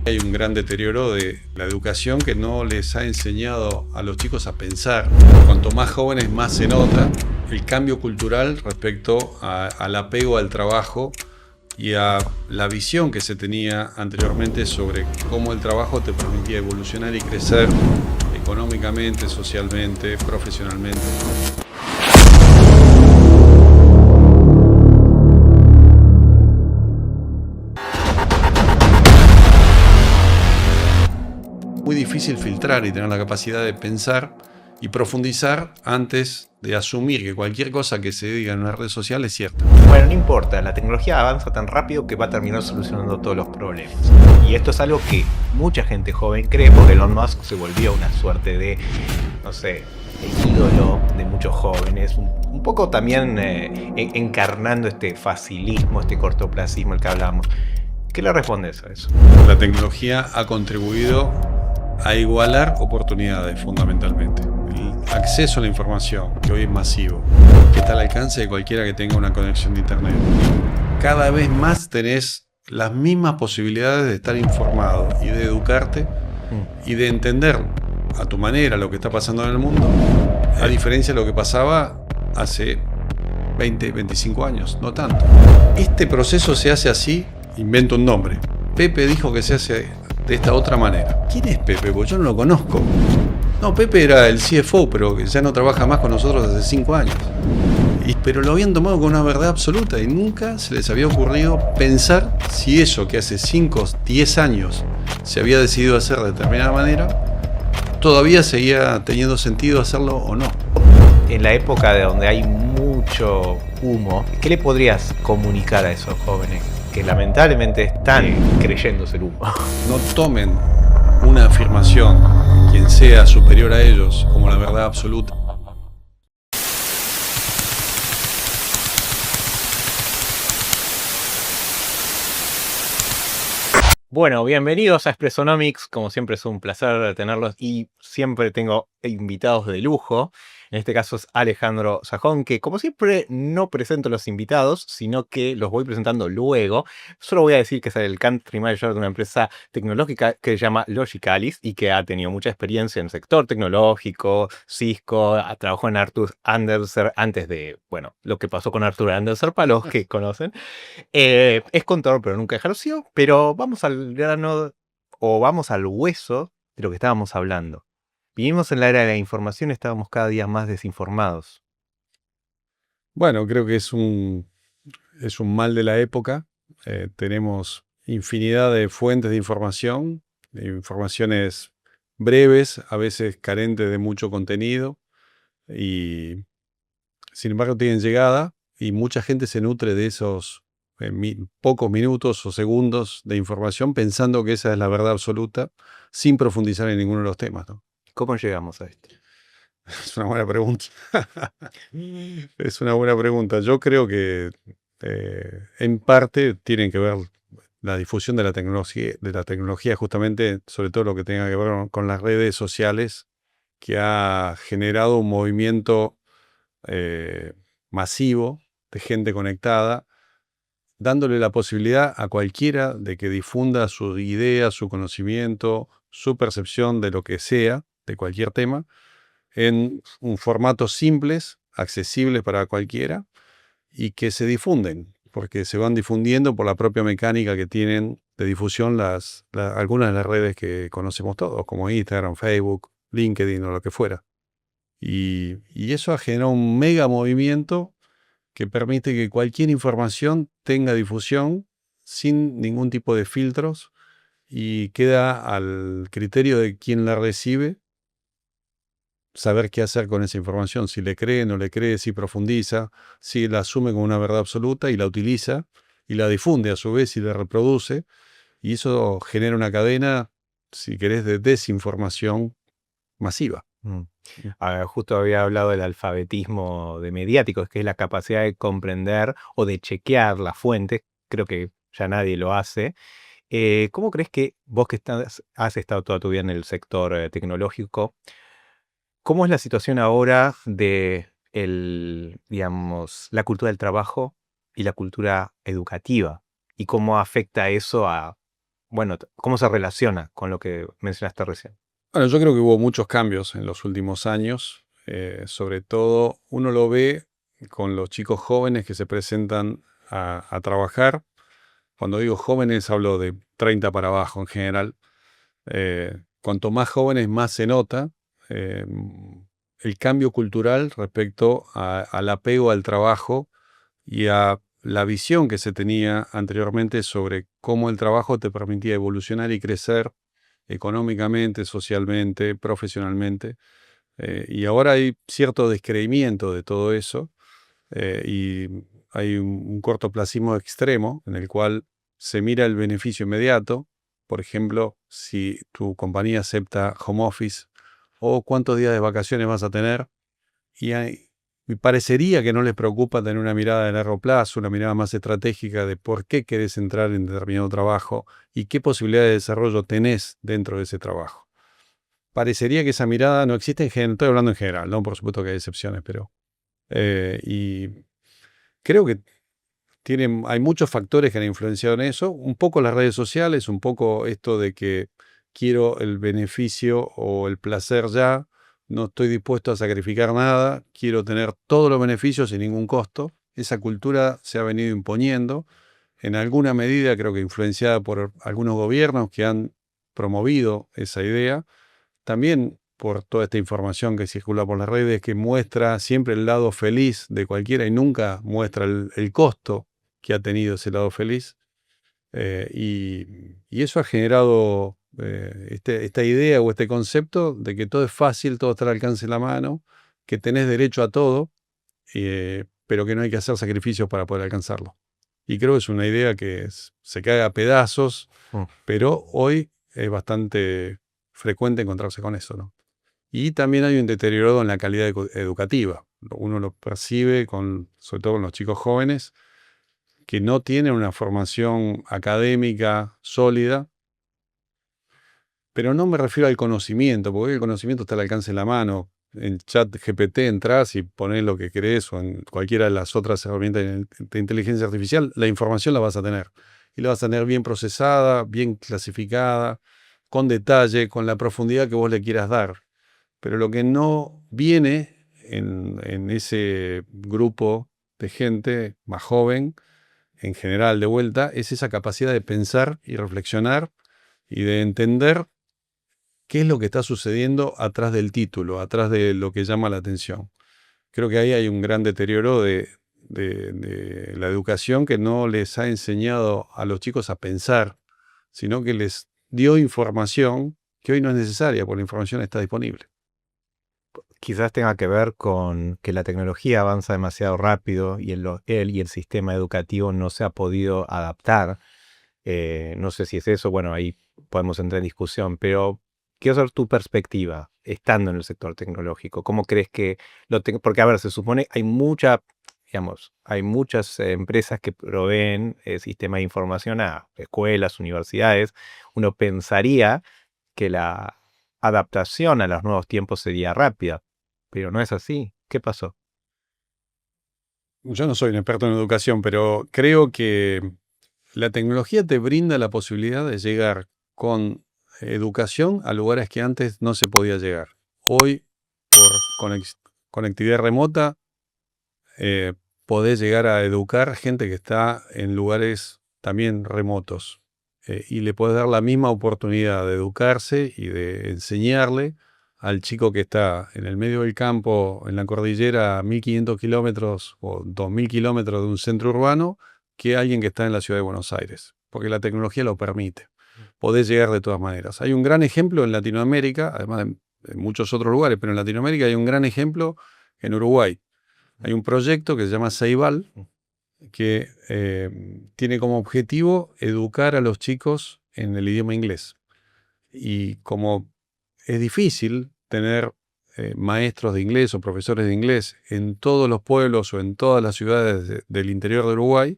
Hay un gran deterioro de la educación que no les ha enseñado a los chicos a pensar. Cuanto más jóvenes, más se nota el cambio cultural respecto al apego al trabajo y a la visión que se tenía anteriormente sobre cómo el trabajo te permitía evolucionar y crecer económicamente, socialmente, profesionalmente. Muy difícil filtrar y tener la capacidad de pensar y profundizar antes de asumir que cualquier cosa que se diga en una red social es cierta. Bueno, no importa, la tecnología avanza tan rápido que va a terminar solucionando todos los problemas. Y esto es algo que mucha gente joven cree porque Elon Musk se volvió una suerte de, no sé, el ídolo de muchos jóvenes, un poco también encarnando este facilismo, este cortoplacismo del que hablamos. ¿Qué le respondes a eso? La tecnología ha contribuido a igualar oportunidades fundamentalmente. El acceso a la información, que hoy es masivo, que está al alcance de cualquiera que tenga una conexión de internet. Cada vez más tenés las mismas posibilidades de estar informado y de educarte y de entender a tu manera lo que está pasando en el mundo, a diferencia de lo que pasaba hace 20, 25 años, no tanto. Este proceso se hace así, invento un nombre. Pepe dijo que se hace de esta otra manera. ¿Quién es Pepe? Porque yo no lo conozco. No, Pepe era el CFO, pero que ya no trabaja más con nosotros hace 5 años. Pero lo habían tomado como una verdad absoluta y nunca se les había ocurrido pensar si eso que hace 5, 10 años se había decidido hacer de determinada manera, todavía seguía teniendo sentido hacerlo o no. En la época de donde hay mucho humo, ¿qué le podrías comunicar a esos jóvenes que lamentablemente están creyéndose el humo? No tomen una afirmación, quien sea superior a ellos, como la verdad absoluta. Bueno, bienvenidos a Expressonomics. Como siempre es un placer tenerlos y siempre tengo invitados de lujo. En este caso es Alejandro Sajón, que como siempre no presento a los invitados, sino que los voy presentando luego. Solo voy a decir que es el country manager de una empresa tecnológica que se llama Logicalis y que ha tenido mucha experiencia en el sector tecnológico, Cisco, trabajó en Arthur Andersen antes de, bueno, lo que pasó con Arthur Andersen, para los que conocen. Es contador, pero nunca ejerció. Pero vamos al grano o vamos al hueso de lo que estábamos hablando. Vivimos en la era de la información, estábamos cada día más desinformados. Bueno, creo que es un mal de la época. Tenemos infinidad de fuentes de informaciones breves, a veces carentes de mucho contenido, y sin embargo tienen llegada y mucha gente se nutre de esos pocos minutos o segundos de información pensando que esa es la verdad absoluta, sin profundizar en ninguno de los temas, ¿no? ¿Cómo llegamos a esto? Es una buena pregunta. Es una buena pregunta. Yo creo que en parte tienen que ver la difusión de la tecnología justamente, sobre todo lo que tenga que ver con las redes sociales, que ha generado un movimiento masivo de gente conectada, dándole la posibilidad a cualquiera de que difunda su idea, su conocimiento, su percepción de lo que sea, de cualquier tema, en un formatos simples, accesibles para cualquiera, y que se difunden, porque se van difundiendo por la propia mecánica que tienen de difusión algunas de las redes que conocemos todos, como Instagram, Facebook, LinkedIn o lo que fuera. Y eso ha generado un mega movimiento que permite que cualquier información tenga difusión sin ningún tipo de filtros y queda al criterio de quien la recibe saber qué hacer con esa información, si le cree, no le cree, si profundiza, si la asume como una verdad absoluta y la utiliza y la difunde a su vez y la reproduce, y eso genera una cadena, si querés, de desinformación masiva. Justo había hablado del alfabetismo de mediáticos, que es la capacidad de comprender o de chequear las fuentes. Creo que ya nadie lo hace. ¿Cómo crees que vos que has estado toda tu vida en el sector tecnológico, cómo es la situación ahora de digamos, la cultura del trabajo y la cultura educativa? ¿Y cómo afecta eso a, bueno, cómo se relaciona con lo que mencionaste recién. Bueno, yo creo que hubo muchos cambios en los últimos años. Sobre todo, uno lo ve con los chicos jóvenes que se presentan a trabajar. Cuando digo jóvenes, hablo de 30 para abajo en general. Cuanto más jóvenes, más se nota eh, el cambio cultural respecto al apego al trabajo y a la visión que se tenía anteriormente sobre cómo el trabajo te permitía evolucionar y crecer económicamente, socialmente, profesionalmente. Y ahora hay cierto descreimiento de todo eso y hay un cortoplacismo extremo en el cual se mira el beneficio inmediato. Por ejemplo, si tu compañía acepta home office o cuántos días de vacaciones vas a tener. Y parecería que no les preocupa tener una mirada de largo plazo, una mirada más estratégica de por qué querés entrar en determinado trabajo y qué posibilidades de desarrollo tenés dentro de ese trabajo. Parecería que esa mirada no existe en general, estoy hablando en general, ¿no? Por supuesto que hay excepciones, pero... y creo que hay muchos factores que han influenciado en eso, un poco las redes sociales, un poco esto de que quiero el beneficio o el placer ya, no estoy dispuesto a sacrificar nada, quiero tener todos los beneficios sin ningún costo. Esa cultura se ha venido imponiendo, en alguna medida creo que influenciada por algunos gobiernos que han promovido esa idea, también por toda esta información que circula por las redes que muestra siempre el lado feliz de cualquiera y nunca muestra el costo que ha tenido ese lado feliz. Y eso ha generado esta idea o este concepto de que todo es fácil, todo está al alcance de la mano, que tenés derecho a todo, pero que no hay que hacer sacrificios para poder alcanzarlo. Y creo que es una idea que se cae a pedazos, pero hoy es bastante frecuente encontrarse con eso, ¿no? Y también hay un deterioro en la calidad educativa. Uno lo percibe, sobre todo con los chicos jóvenes, que no tienen una formación académica sólida, pero no me refiero al conocimiento, porque el conocimiento está al alcance de la mano. En ChatGPT entras y pones lo que querés o en cualquiera de las otras herramientas de inteligencia artificial, la información la vas a tener. Y la vas a tener bien procesada, bien clasificada, con detalle, con la profundidad que vos le quieras dar. Pero lo que no viene en ese grupo de gente más joven, en general de vuelta, es esa capacidad de pensar y reflexionar y de entender qué es lo que está sucediendo atrás del título, atrás de lo que llama la atención. Creo que ahí hay un gran deterioro de la educación que no les ha enseñado a los chicos a pensar, sino que les dio información que hoy no es necesaria, porque la información está disponible. Quizás tenga que ver con que la tecnología avanza demasiado rápido y él y el sistema educativo no se ha podido adaptar. No sé si es eso, bueno, ahí podemos entrar en discusión, pero quiero saber tu perspectiva, estando en el sector tecnológico. ¿Cómo crees que porque, a ver, se supone hay hay muchas empresas que proveen sistemas de información a escuelas, universidades. Uno pensaría que la adaptación a los nuevos tiempos sería rápida, pero no es así. ¿Qué pasó? Yo no soy un experto en educación, pero creo que la tecnología te brinda la posibilidad de llegar con educación a lugares que antes no se podía llegar. Hoy, por conectividad remota, eh, podés llegar a educar gente que está en lugares también remotos. Y le podés dar la misma oportunidad de educarse y de enseñarle al chico que está en el medio del campo, en la cordillera, a 1500 kilómetros o 2000 kilómetros de un centro urbano, que alguien que está en la ciudad de Buenos Aires, porque la tecnología lo permite. Podés llegar de todas maneras. Hay un gran ejemplo en Latinoamérica, además de muchos otros lugares, pero en Latinoamérica hay un gran ejemplo en Uruguay. Hay un proyecto que se llama Ceibal, que tiene como objetivo educar a los chicos en el idioma inglés. Y como es difícil tener maestros de inglés o profesores de inglés en todos los pueblos o en todas las ciudades del interior de Uruguay,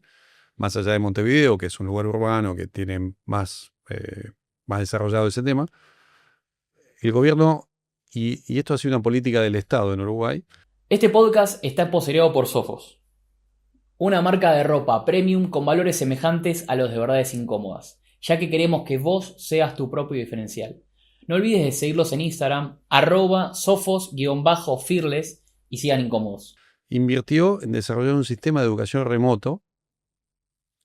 más allá de Montevideo, que es un lugar urbano que tiene más desarrollado ese tema, el gobierno, y esto ha sido una política del Estado en Uruguay. Este podcast está sponsoreado por Sofos, una marca de ropa premium con valores semejantes a los de Verdades Incómodas. ya que queremos que vos seas tu propio diferencial. No olvides de seguirlos en Instagram, @sofos_fearless y sigan incómodos. Invirtió en desarrollar un sistema de educación remoto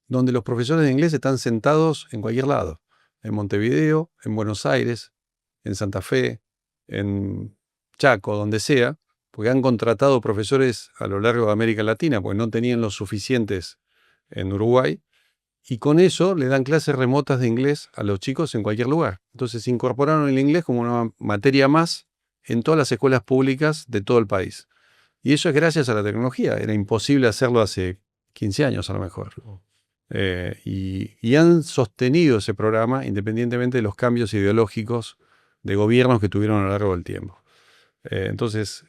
donde los profesores de inglés están sentados en cualquier lado, en Montevideo, en Buenos Aires, en Santa Fe, en Chaco, donde sea, porque han contratado profesores a lo largo de América Latina, porque no tenían los suficientes en Uruguay, y con eso le dan clases remotas de inglés a los chicos en cualquier lugar. Entonces incorporaron el inglés como una materia más en todas las escuelas públicas de todo el país. Y eso es gracias a la tecnología. Era imposible hacerlo hace 15 años a lo mejor. Y han sostenido ese programa independientemente de los cambios ideológicos de gobiernos que tuvieron a lo largo del tiempo. Entonces,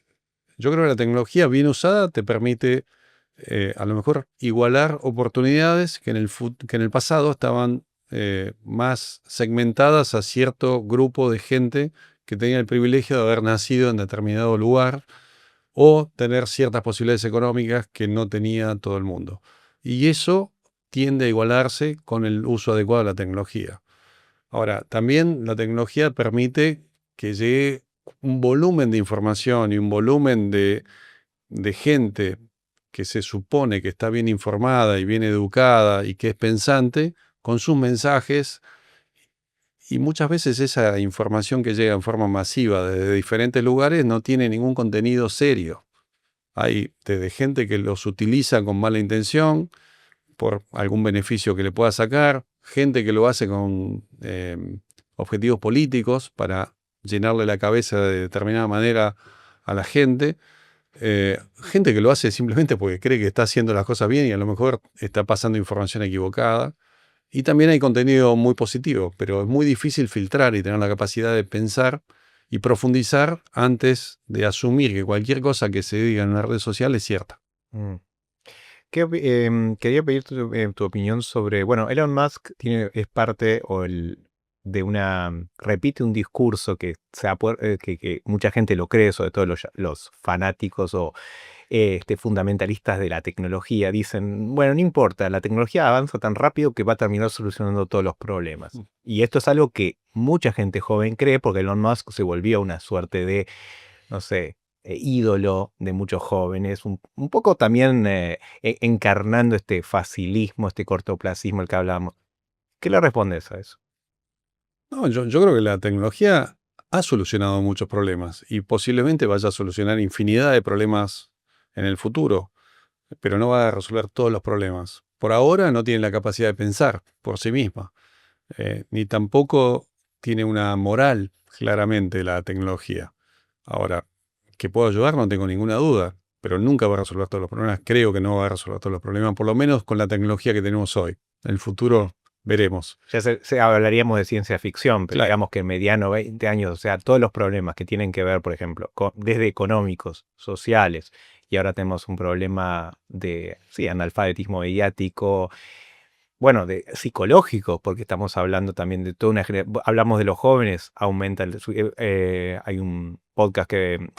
yo creo que la tecnología bien usada te permite a lo mejor igualar oportunidades que en el pasado estaban más segmentadas a cierto grupo de gente que tenía el privilegio de haber nacido en determinado lugar o tener ciertas posibilidades económicas que no tenía todo el mundo. Y eso tiende a igualarse con el uso adecuado de la tecnología. Ahora, también la tecnología permite que llegue un volumen de información y un volumen de gente que se supone que está bien informada y bien educada y que es pensante, con sus mensajes, y muchas veces esa información que llega en forma masiva desde diferentes lugares no tiene ningún contenido serio. Hay desde gente que los utiliza con mala intención, por algún beneficio que le pueda sacar, gente que lo hace con objetivos políticos para llenarle la cabeza de determinada manera a la gente, gente que lo hace simplemente porque cree que está haciendo las cosas bien y a lo mejor está pasando información equivocada. Y también hay contenido muy positivo, pero es muy difícil filtrar y tener la capacidad de pensar y profundizar antes de asumir que cualquier cosa que se diga en una red social es cierta. Mm. Quería pedir tu opinión sobre, bueno, Elon Musk es parte repite un discurso que que mucha gente lo cree, sobre todo los fanáticos o fundamentalistas de la tecnología. Dicen, bueno, no importa, la tecnología avanza tan rápido que va a terminar solucionando todos los problemas. Y esto es algo que mucha gente joven cree porque Elon Musk se volvió una suerte de, no sé, ídolo de muchos jóvenes, un poco también encarnando este facilismo, este cortoplacismo del que hablamos. ¿Qué le respondes a eso? No, yo creo que la tecnología ha solucionado muchos problemas y posiblemente vaya a solucionar infinidad de problemas en el futuro, pero no va a resolver todos los problemas. Por ahora no tiene la capacidad de pensar por sí misma, ni tampoco tiene una moral claramente la tecnología. Ahora, que puedo ayudar no tengo ninguna duda, pero nunca va a resolver todos los problemas. Creo que no va a resolver todos los problemas, por lo menos con la tecnología que tenemos hoy. En el futuro veremos. Ya hablaríamos de ciencia ficción, pero Claro. digamos que en mediano 20 años, o sea, todos los problemas que tienen que ver, por ejemplo, desde económicos, sociales, y ahora tenemos un problema de analfabetismo mediático, bueno, de psicológico, porque estamos hablando también de toda una generación. Hablamos de los jóvenes, aumenta hay un podcast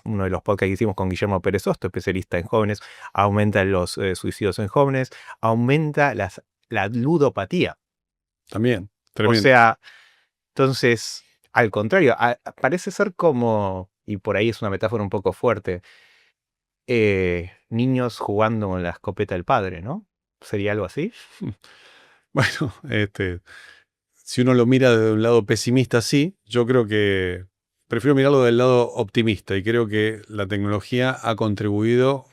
uno de los podcasts que hicimos con Guillermo Pérez Hosto, especialista en jóvenes, aumenta los suicidios en jóvenes, aumenta la ludopatía. También, O tremendo. sea, entonces, al contrario, parece ser como, y por ahí es una metáfora un poco fuerte, niños jugando con la escopeta del padre, ¿no? ¿Sería algo así? Bueno, si uno lo mira de un lado pesimista, sí, yo creo que prefiero mirarlo del lado optimista y creo que la tecnología ha contribuido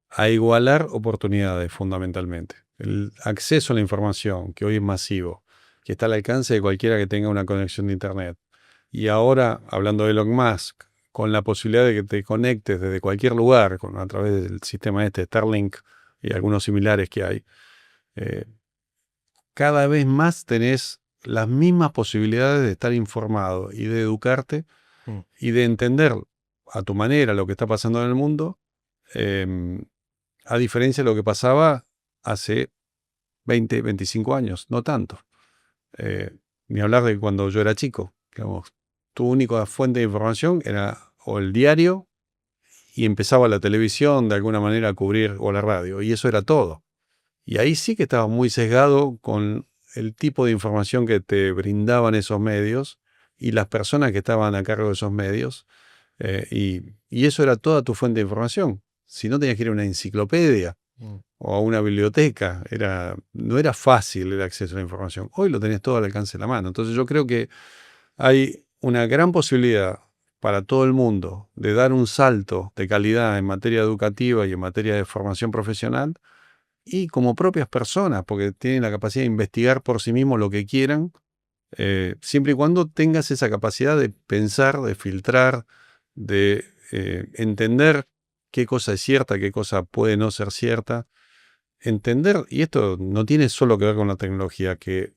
a igualar oportunidades fundamentalmente. El acceso a la información, que hoy es masivo, que está al alcance de cualquiera que tenga una conexión de Internet. Y ahora, hablando de Elon Musk, con la posibilidad de que te conectes desde cualquier lugar, a través del sistema Starlink y algunos similares que hay, cada vez más tenés las mismas posibilidades de estar informado y de educarte y de entender a tu manera lo que está pasando en el mundo, a diferencia de lo que pasaba hace 20, 25 años, no tanto. Ni hablar de cuando yo era chico. Digamos, tu única fuente de información era o el diario y empezaba la televisión de alguna manera a cubrir o la radio, y eso era todo. Y ahí sí que estaba muy sesgado con el tipo de información que te brindaban esos medios y las personas que estaban a cargo de esos medios. Y eso era toda tu fuente de información. Si no, tenías que ir a una enciclopedia o a una biblioteca. No era fácil el acceso a la información. Hoy lo tenés todo al alcance de la mano. Entonces yo creo que hay una gran posibilidad para todo el mundo de dar un salto de calidad en materia educativa y en materia de formación profesional, y como propias personas, porque tienen la capacidad de investigar por sí mismos lo que quieran, siempre y cuando tengas esa capacidad de pensar, de filtrar, de entender qué cosa es cierta, qué cosa puede no ser cierta. Entender, y esto no tiene solo que ver con la tecnología, que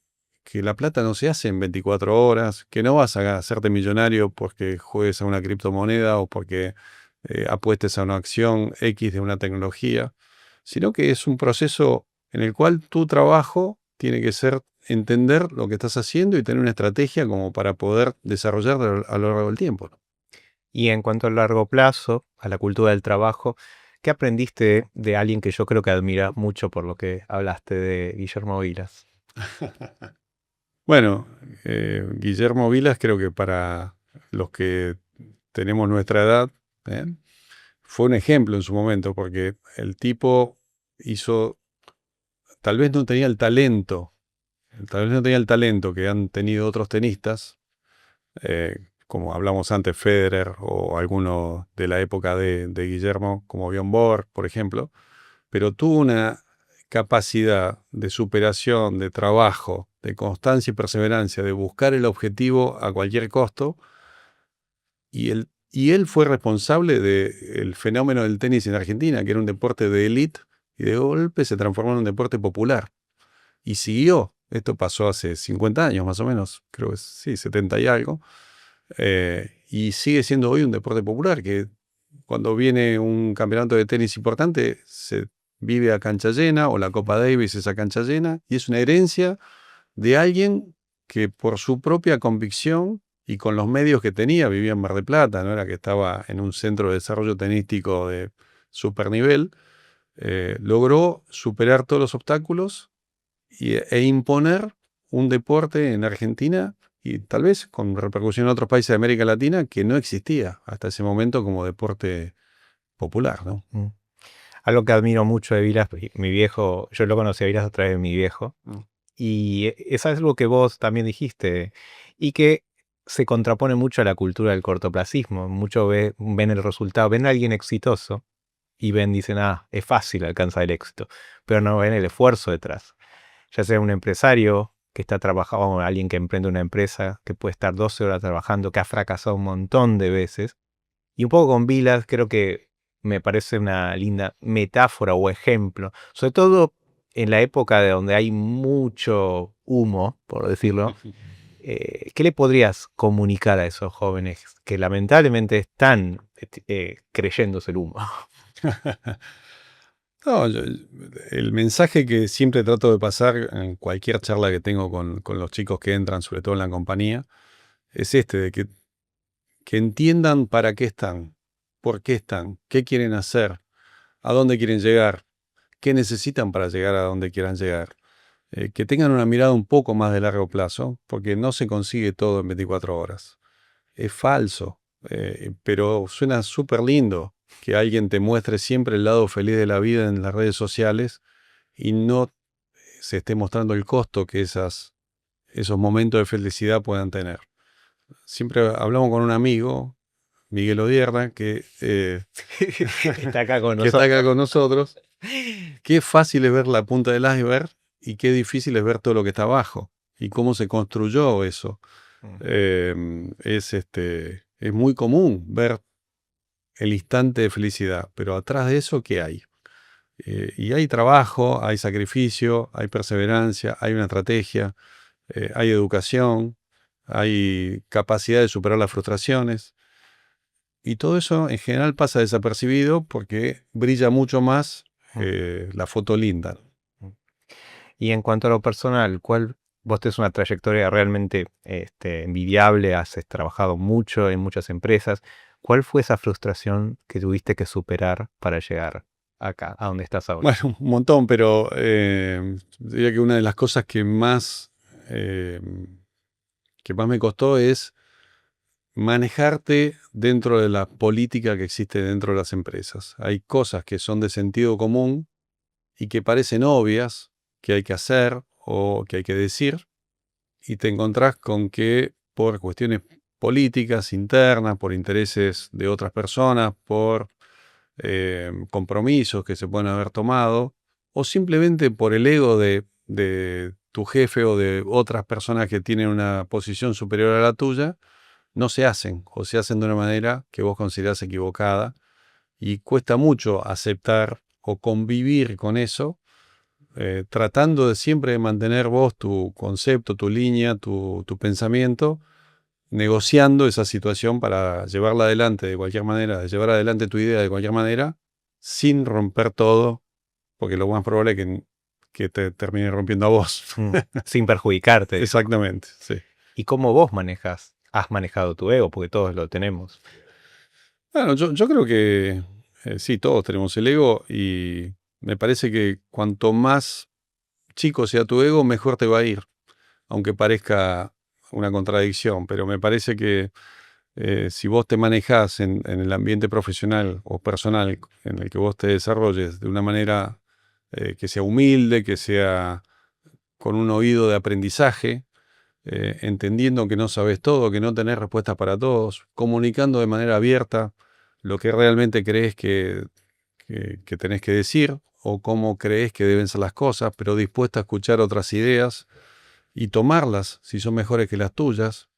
la plata no se hace en 24 horas, que no vas a hacerte millonario porque juegues a una criptomoneda o porque apuestes a una acción X de una tecnología, sino que es un proceso en el cual tu trabajo tiene que ser entender lo que estás haciendo y tener una estrategia como para poder desarrollar a lo largo del tiempo, ¿no? Y en cuanto al largo plazo, a la cultura del trabajo, ¿qué aprendiste de alguien que yo creo que admira mucho por lo que hablaste de Guillermo Vilas? Bueno, Guillermo Vilas, creo que para los que tenemos nuestra edad, ¿eh? Fue un ejemplo en su momento, porque el tipo tal vez no tenía el talento, que han tenido otros tenistas, como hablamos antes, Federer o alguno de la época de Guillermo, como Bjorn Borg, por ejemplo, pero tuvo una capacidad de superación, de trabajo, de constancia y perseverancia, de buscar el objetivo a cualquier costo, y él fue responsable del fenómeno del tenis en Argentina, que era un deporte de élite, y de golpe se transformó en un deporte popular. Y siguió. Esto pasó hace 50 años más o menos, creo que sí, 70 y algo. Y sigue siendo hoy un deporte popular, que cuando viene un campeonato de tenis importante, se vive a cancha llena, o la Copa Davis es a cancha llena, y es una herencia de alguien que por su propia convicción y con los medios que tenía, vivía en Mar del Plata, no era que estaba en un centro de desarrollo tenístico de super nivel, logró superar todos los obstáculos e imponer un deporte en Argentina, y tal vez con repercusión en otros países de América Latina, que no existía hasta ese momento como deporte popular, ¿no? Algo que admiro mucho de Vilas, mi viejo, yo lo conocí a Vilas a través de mi viejo, y es algo que vos también dijiste, y que se contrapone mucho a la cultura del cortoplacismo. Muchos ven el resultado, ven a alguien exitoso y dicen, es fácil alcanzar el éxito, pero no ven el esfuerzo detrás. Ya sea un empresario que está trabajando, o alguien que emprende una empresa, que puede estar 12 horas trabajando, que ha fracasado un montón de veces. Y un poco con Vilas creo que me parece una linda metáfora o ejemplo, sobre todo en la época de donde hay mucho humo, por decirlo. ¿Qué le podrías comunicar a esos jóvenes que lamentablemente están creyéndose el humo? No, el mensaje que siempre trato de pasar en cualquier charla que tengo con los chicos que entran, sobre todo en la compañía, es de que entiendan para qué están, por qué están, qué quieren hacer, a dónde quieren llegar, qué necesitan para llegar a donde quieran llegar. Que tengan una mirada un poco más de largo plazo, porque no se consigue todo en 24 horas. Es falso, pero suena súper lindo que alguien te muestre siempre el lado feliz de la vida en las redes sociales y no se esté mostrando el costo que esos momentos de felicidad puedan tener. Siempre hablamos con un amigo, Miguel Odierna, que Está acá con que está nosotros. acá con nosotros. Qué fácil es ver la punta del iceberg y qué difícil es ver todo lo que está abajo y cómo se construyó eso. Es muy común ver el instante de felicidad, pero atrás de eso, ¿qué hay? Y hay trabajo, hay sacrificio, hay perseverancia, hay una estrategia, hay educación, hay capacidad de superar las frustraciones. Y todo eso en general pasa desapercibido porque brilla mucho más la foto linda. Y en cuanto a lo personal, vos tenés una trayectoria realmente envidiable, has trabajado mucho en muchas empresas. ¿Cuál fue esa frustración que tuviste que superar para llegar acá, a donde estás ahora? Bueno, un montón, pero diría que una de las cosas eh, que más me costó es manejarte dentro de la política que existe dentro de las empresas. Hay cosas que son de sentido común y que parecen obvias, que hay que hacer o que hay que decir, y te encontrás con que por cuestiones políticas internas, por intereses de otras personas, por compromisos que se pueden haber tomado, o simplemente por el ego de tu jefe o de otras personas que tienen una posición superior a la tuya, no se hacen o se hacen de una manera que vos considerás equivocada y cuesta mucho aceptar o convivir con eso, tratando de siempre de mantener vos tu concepto, tu línea, tu pensamiento, negociando esa situación para llevarla adelante de cualquier manera, llevar adelante tu idea de cualquier manera, sin romper todo, porque lo más probable es que te termine rompiendo a vos. Sin perjudicarte. Exactamente, sí. ¿Y cómo vos has manejado tu ego? Porque todos lo tenemos. Bueno, yo creo que sí, todos tenemos el ego y me parece que cuanto más chico sea tu ego, mejor te va a ir, aunque parezca una contradicción, pero me parece que si vos te manejás en el ambiente profesional o personal en el que vos te desarrolles de una manera que sea humilde, que sea con un oído de aprendizaje, entendiendo que no sabes todo, que no tenés respuestas para todos, comunicando de manera abierta lo que realmente crees que tenés que decir o cómo crees que deben ser las cosas, pero dispuesta a escuchar otras ideas y tomarlas si son mejores que las tuyas.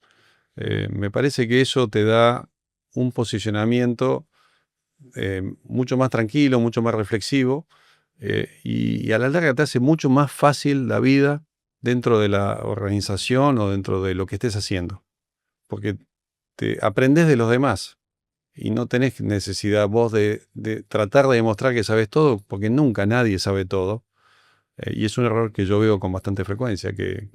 Me parece que eso te da un posicionamiento mucho más tranquilo, mucho más reflexivo y a la larga te hace mucho más fácil la vida dentro de la organización o dentro de lo que estés haciendo. Porque te aprendes de los demás y no tenés necesidad vos de tratar de demostrar que sabes todo, porque nunca nadie sabe todo. Y es un error que yo veo con bastante frecuencia, que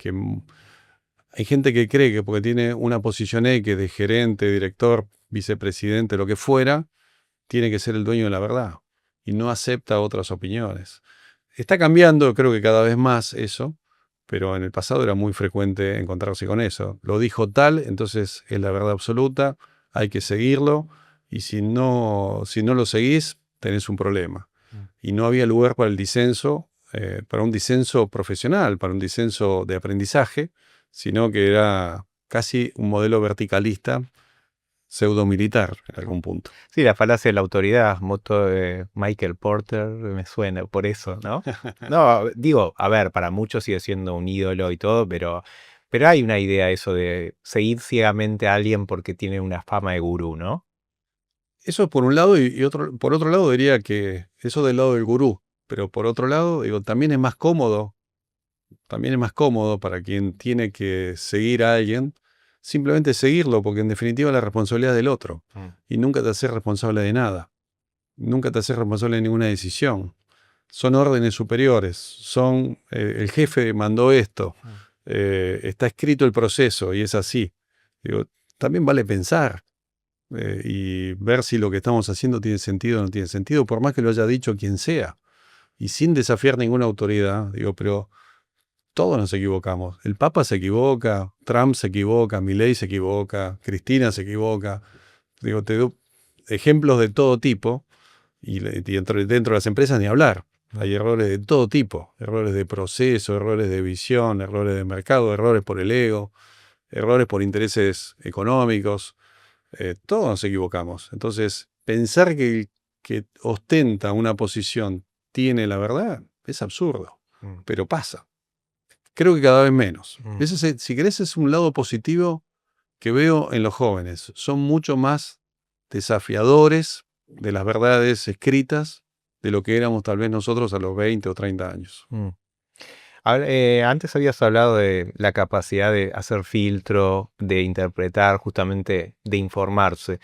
hay gente que cree que porque tiene una posición X de gerente, director, vicepresidente, lo que fuera, tiene que ser el dueño de la verdad y no acepta otras opiniones. Está cambiando, creo que cada vez más eso, pero en el pasado era muy frecuente encontrarse con eso. Lo dijo tal, entonces es la verdad absoluta, hay que seguirlo y si no lo seguís, tenés un problema. Y no había lugar para el disenso, para un disenso profesional, para un disenso de aprendizaje, sino que era casi un modelo verticalista, pseudo-militar en algún punto. Sí, la falacia de la autoridad, moto de Michael Porter, me suena por eso, ¿no? No, digo, a ver, para muchos sigue siendo un ídolo y todo, pero hay una idea eso de seguir ciegamente a alguien porque tiene una fama de gurú, ¿no? Eso por un lado, por otro lado diría que eso del lado del gurú, pero por otro lado, digo, también es más cómodo para quien tiene que seguir a alguien, simplemente seguirlo, porque en definitiva la responsabilidad es del otro, y nunca te haces responsable de nada, nunca te haces responsable de ninguna decisión. Son órdenes superiores, el jefe mandó esto, está escrito el proceso y es así. Digo, también vale pensar y ver si lo que estamos haciendo tiene sentido o no tiene sentido, por más que lo haya dicho quien sea, y sin desafiar ninguna autoridad. Digo, pero todos nos equivocamos. El Papa se equivoca, Trump se equivoca, Milei se equivoca, Cristina se equivoca. Digo, te doy ejemplos de todo tipo y dentro de las empresas ni hablar. Hay errores de todo tipo, errores de proceso, errores de visión, errores de mercado, errores por el ego, errores por intereses económicos. Todos nos equivocamos. Entonces, pensar que el que ostenta una posición tiene la verdad es absurdo, pero pasa. Creo que cada vez menos. Ese, si querés, es un lado positivo que veo en los jóvenes. Son mucho más desafiadores de las verdades escritas de lo que éramos tal vez nosotros a los 20 o 30 años. Antes habías hablado de la capacidad de hacer filtro, de interpretar, justamente de informarse.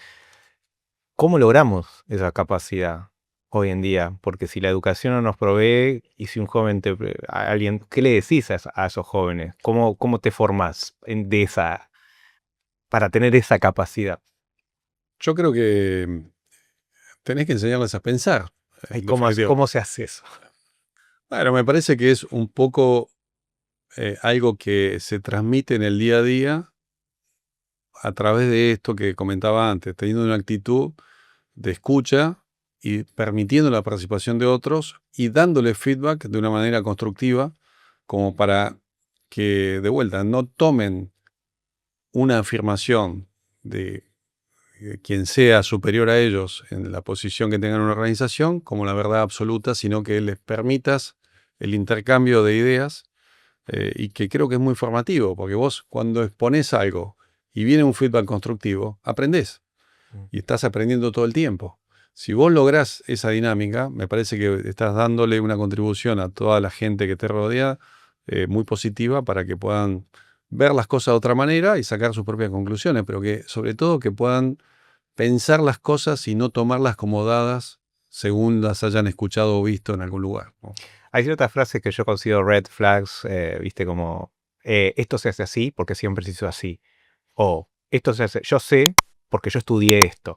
¿Cómo logramos esa capacidad hoy en día? Porque si la educación no nos provee y si un joven a alguien, ¿qué le decís a esos jóvenes? ¿Cómo te formás para tener esa capacidad? Yo creo que tenés que enseñarles a pensar. ¿Y definitivo. cómo se hace eso? Bueno, me parece que es un poco algo que se transmite en el día a día a través de esto que comentaba antes, teniendo una actitud de escucha y permitiendo la participación de otros y dándole feedback de una manera constructiva, como para que, de vuelta, no tomen una afirmación de quien sea superior a ellos en la posición que tengan en una organización como la verdad absoluta, sino que les permitas el intercambio de ideas y que creo que es muy formativo, porque vos cuando exponés algo y viene un feedback constructivo, aprendés y estás aprendiendo todo el tiempo. Si vos lográs esa dinámica, me parece que estás dándole una contribución a toda la gente que te rodea muy positiva para que puedan ver las cosas de otra manera y sacar sus propias conclusiones, pero que sobre todo que puedan pensar las cosas y no tomarlas como dadas según las hayan escuchado o visto en algún lugar, ¿no? Hay ciertas frases que yo considero red flags, viste, como esto se hace así porque siempre se hizo así. O esto se hace, yo sé porque yo estudié esto.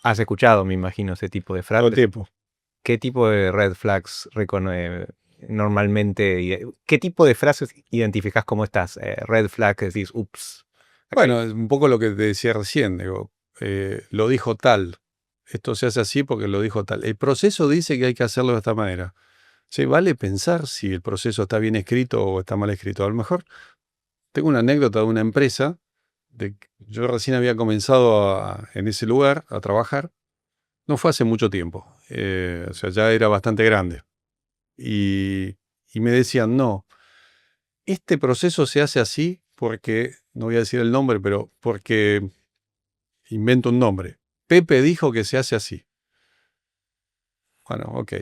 Has escuchado, me imagino, ese tipo de Todo el frases. tiempo. ¿Qué tipo de red flags normalmente, qué tipo de frases identificás como estas red flags que decís, ups? Bueno, es un poco lo que te decía recién, digo, lo dijo tal. Esto se hace así porque lo dijo tal. El proceso dice que hay que hacerlo de esta manera. Sí, vale pensar si el proceso está bien escrito o está mal escrito. A lo mejor tengo una anécdota de una empresa. Yo recién había comenzado en ese lugar a trabajar. No fue hace mucho tiempo. O sea, ya era bastante grande. Y me decían, no, este proceso se hace así porque, no voy a decir el nombre, pero porque invento un nombre. Pepe dijo que se hace así. Bueno, ok.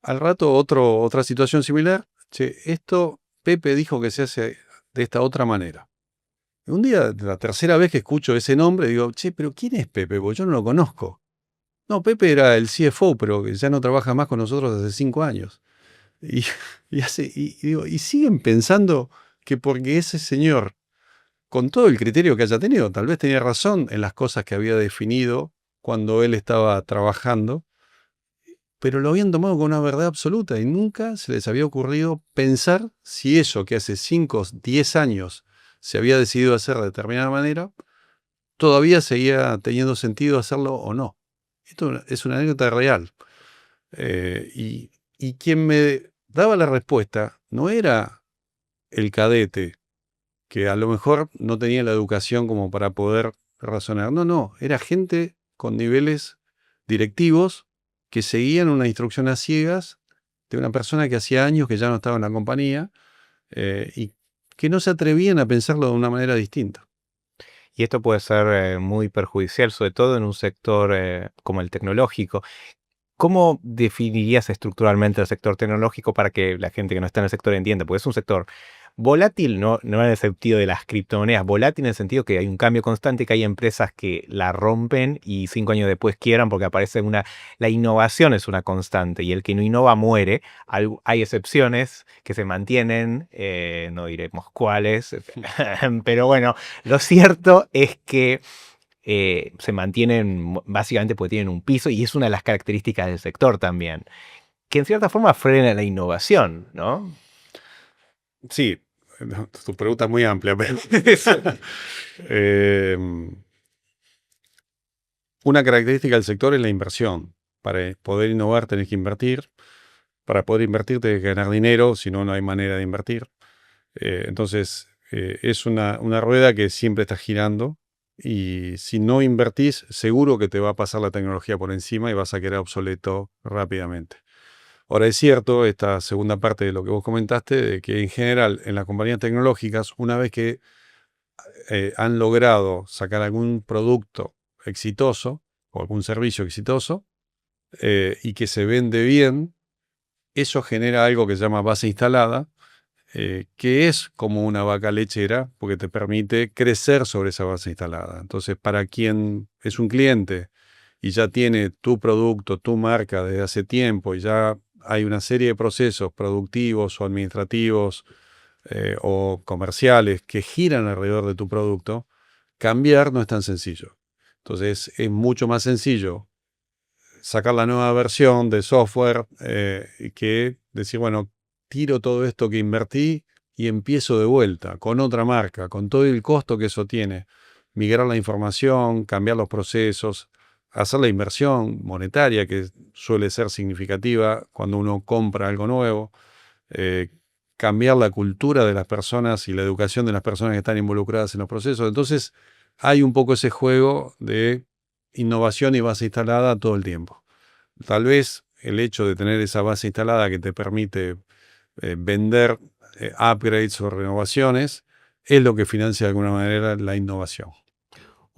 Al rato otra situación similar. Che, esto Pepe dijo que se hace de esta otra manera. Un día, la tercera vez que escucho ese nombre, digo, che, pero ¿quién es Pepe? Porque yo no lo conozco. No, Pepe era el CFO, pero que ya no trabaja más con nosotros hace 5 años. Y, digo, y siguen pensando que porque ese señor, con todo el criterio que haya tenido, tal vez tenía razón en las cosas que había definido cuando él estaba trabajando, pero lo habían tomado con una verdad absoluta y nunca se les había ocurrido pensar si eso que hace 5 o 10 años se había decidido hacer de determinada manera, todavía seguía teniendo sentido hacerlo o no. Esto es una anécdota real. Y quien me daba la respuesta no era el cadete, que a lo mejor no tenía la educación como para poder razonar. No, era gente con niveles directivos que seguían una instrucción a ciegas de una persona que hacía años que ya no estaba en la compañía y que no se atrevían a pensarlo de una manera distinta. Y esto puede ser muy perjudicial, sobre todo en un sector como el tecnológico. ¿Cómo definirías estructuralmente el sector tecnológico para que la gente que no está en el sector entienda? Porque es un sector volátil, no en el sentido de las criptomonedas, volátil en el sentido que hay un cambio constante, que hay empresas que la rompen y 5 años después quiebran porque aparece la innovación es una constante y el que no innova muere. Hay excepciones que se mantienen, no diremos cuáles, pero bueno, lo cierto es que se mantienen básicamente porque tienen un piso y es una de las características del sector también, que en cierta forma frena la innovación, ¿no? Sí, tu pregunta es muy amplia, pero una característica del sector es la inversión. Para poder innovar tenés que invertir. Para poder invertir tenés que ganar dinero, si no, no hay manera de invertir. Entonces, es una rueda que siempre está girando y si no invertís, seguro que te va a pasar la tecnología por encima y vas a quedar obsoleto rápidamente. Ahora, es cierto, esta segunda parte de lo que vos comentaste, de que en general en las compañías tecnológicas, una vez que han logrado sacar algún producto exitoso o algún servicio exitoso y que se vende bien, eso genera algo que se llama base instalada, que es como una vaca lechera porque te permite crecer sobre esa base instalada. Entonces, para quien es un cliente y ya tiene tu producto, tu marca desde hace tiempo y ya hay una serie de procesos productivos o administrativos o comerciales que giran alrededor de tu producto, cambiar no es tan sencillo. Entonces, es mucho más sencillo sacar la nueva versión de software que decir, bueno, tiro todo esto que invertí y empiezo de vuelta con otra marca, con todo el costo que eso tiene. Migrar la información, cambiar los procesos, hacer la inversión monetaria que suele ser significativa cuando uno compra algo nuevo, cambiar la cultura de las personas y la educación de las personas que están involucradas en los procesos. Entonces hay un poco ese juego de innovación y base instalada todo el tiempo. Tal vez el hecho de tener esa base instalada que te permite vender upgrades o renovaciones es lo que financia de alguna manera la innovación.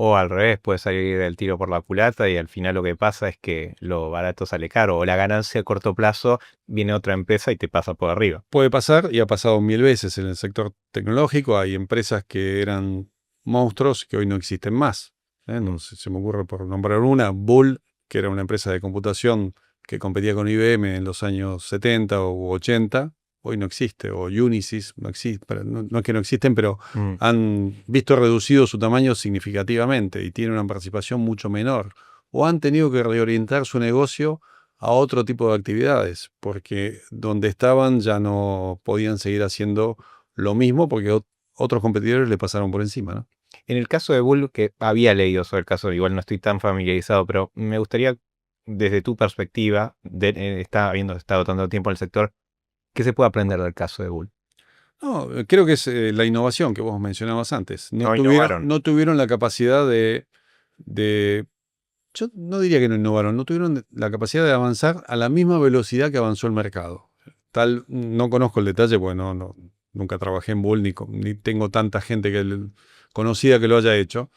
O al revés, puede salir el tiro por la culata y al final lo que pasa es que lo barato sale caro o la ganancia a corto plazo viene otra empresa y te pasa por arriba. Puede pasar y ha pasado 1000 veces en el sector tecnológico. Hay empresas que eran monstruos que hoy no existen más. No sé, se me ocurre por nombrar una, Bull, que era una empresa de computación que competía con IBM en los años 70 o 80. Hoy no existe, o Unisys, no existe, no es que no existen, pero han visto reducido su tamaño significativamente y tienen una participación mucho menor. O han tenido que reorientar su negocio a otro tipo de actividades, porque donde estaban ya no podían seguir haciendo lo mismo porque otros competidores le pasaron por encima, ¿no? En el caso de Bull, que había leído sobre el caso, igual no estoy tan familiarizado, pero me gustaría, desde tu perspectiva, habiendo estado tanto tiempo en el sector, ¿qué se puede aprender del caso de Bull? No, creo que es la innovación que vos mencionabas antes. No innovaron. No tuvieron la capacidad de... Yo no diría que no innovaron, no tuvieron la capacidad de avanzar a la misma velocidad que avanzó el mercado. No conozco el detalle porque nunca trabajé en Bull ni tengo tanta gente conocida que lo haya hecho,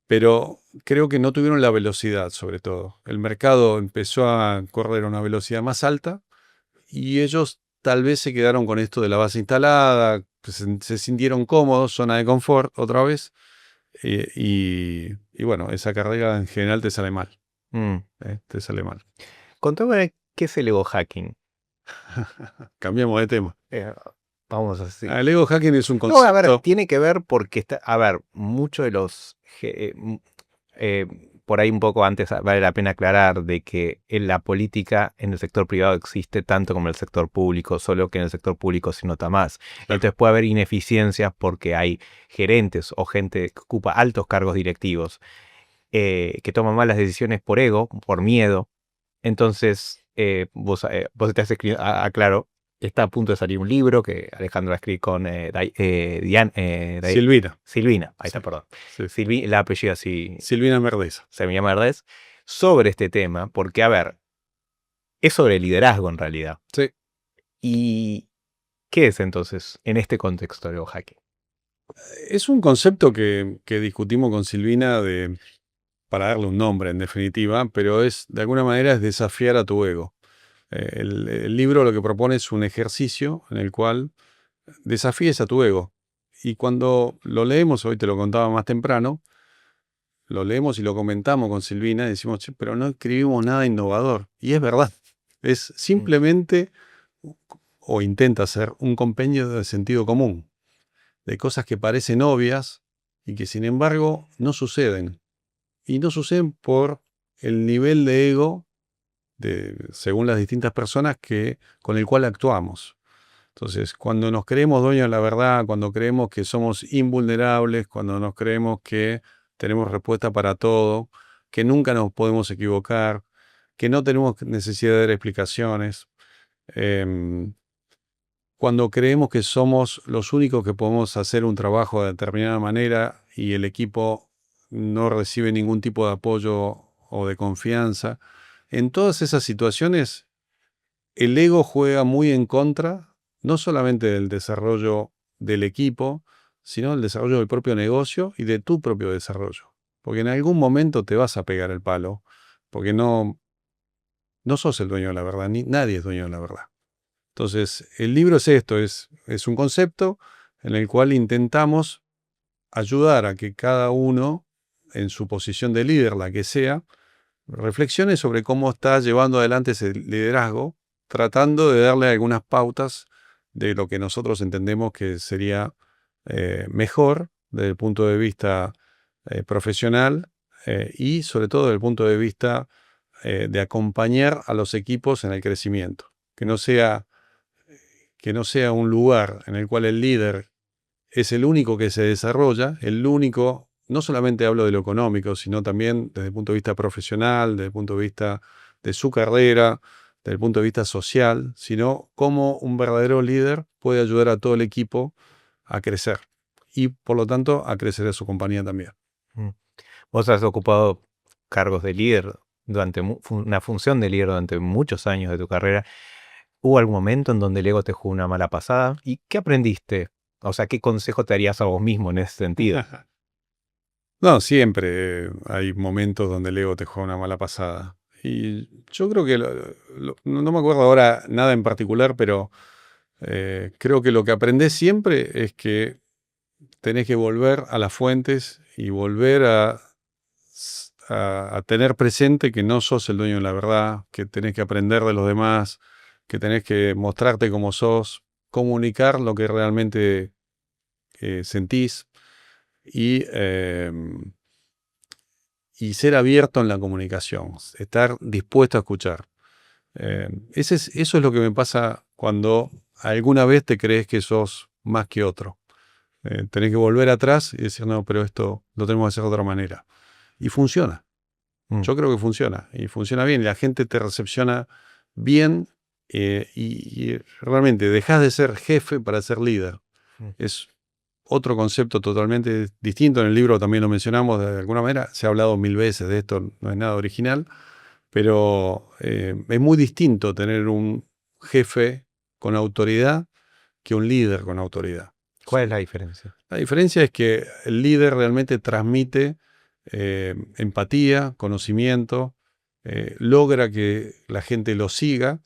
pero creo que no tuvieron la velocidad sobre todo. El mercado empezó a correr a una velocidad más alta y ellos tal vez se quedaron con esto de la base instalada, se sintieron cómodos, zona de confort otra vez, y bueno, esa carrera en general te sale mal. Te sale mal. Contame qué es el ego hacking. Cambiamos de tema. Vamos así. El ego hacking es un concepto... No, a ver, tiene que ver porque muchos de los... por ahí un poco antes vale la pena aclarar de que la política en el sector privado existe tanto como en el sector público, solo que en el sector público se nota más. Claro. Entonces puede haber ineficiencias porque hay gerentes o gente que ocupa altos cargos directivos que toman malas decisiones por ego, por miedo. Entonces, vos estás escribiendo, aclaro, está a punto de salir un libro que Alejandro va a escribir con Silvina. Silvina, ahí está, perdón. Sí. La apellida así. Silvina Merdés. Se me llama Merdés. Sobre este tema, porque, a ver, es sobre liderazgo en realidad. Sí. ¿Y qué es entonces en este contexto de hacking? Es un concepto que discutimos con Silvina para darle un nombre en definitiva, pero de alguna manera es desafiar a tu ego. El libro lo que propone es un ejercicio en el cual desafíes a tu ego. Y cuando lo leemos, hoy te lo contaba más temprano, lo leemos y lo comentamos con Silvina y decimos, che, pero no escribimos nada innovador. Y es verdad, es simplemente, o intenta ser, un compendio de sentido común, de cosas que parecen obvias y que sin embargo no suceden. Y no suceden por el nivel de ego según las distintas personas con el cual actuamos. Entonces, cuando nos creemos dueños de la verdad, cuando creemos que somos invulnerables, cuando nos creemos que tenemos respuesta para todo, que nunca nos podemos equivocar, que no tenemos necesidad de dar explicaciones, cuando creemos que somos los únicos que podemos hacer un trabajo de determinada manera y el equipo no recibe ningún tipo de apoyo o de confianza, en todas esas situaciones el ego juega muy en contra, no solamente del desarrollo del equipo, sino del desarrollo del propio negocio y de tu propio desarrollo. Porque en algún momento te vas a pegar el palo, porque no sos el dueño de la verdad, ni nadie es dueño de la verdad. Entonces, el libro es esto, es un concepto en el cual intentamos ayudar a que cada uno, en su posición de líder, la que sea, reflexione sobre cómo está llevando adelante ese liderazgo, tratando de darle algunas pautas de lo que nosotros entendemos que sería mejor desde el punto de vista profesional y sobre todo desde el punto de vista de acompañar a los equipos en el crecimiento. Que no sea un lugar en el cual el líder es el único que se desarrolla, el único, no solamente hablo de lo económico, sino también desde el punto de vista profesional, desde el punto de vista de su carrera, desde el punto de vista social, sino cómo un verdadero líder puede ayudar a todo el equipo a crecer y, por lo tanto, a crecer a su compañía también. Mm. Vos has ocupado cargos de líder una función de líder durante muchos años de tu carrera. ¿Hubo algún momento en donde el ego te jugó una mala pasada? ¿Y qué aprendiste? O sea, ¿qué consejo te darías a vos mismo en ese sentido? No, siempre hay momentos donde el ego te juega una mala pasada. Y yo creo que, no me acuerdo ahora nada en particular, pero creo que lo que aprendés siempre es que tenés que volver a las fuentes y volver a tener presente que no sos el dueño de la verdad, que tenés que aprender de los demás, que tenés que mostrarte como sos, comunicar lo que realmente sentís y ser abierto en la comunicación, estar dispuesto a escuchar. Eso es lo que me pasa cuando alguna vez te crees que sos más que otro. Tenés que volver atrás y decir, no, pero esto lo tenemos que hacer de otra manera. Y funciona. Yo creo que funciona. Y funciona bien. Y la gente te recepciona bien. Y realmente dejas de ser jefe para ser líder. Es otro concepto totalmente distinto. En el libro también lo mencionamos de alguna manera. Se ha hablado 1000 veces de esto. No es nada original. Pero es muy distinto tener un jefe con autoridad que un líder con autoridad. ¿Cuál es la diferencia? La diferencia es que el líder realmente transmite empatía, conocimiento, logra que la gente lo siga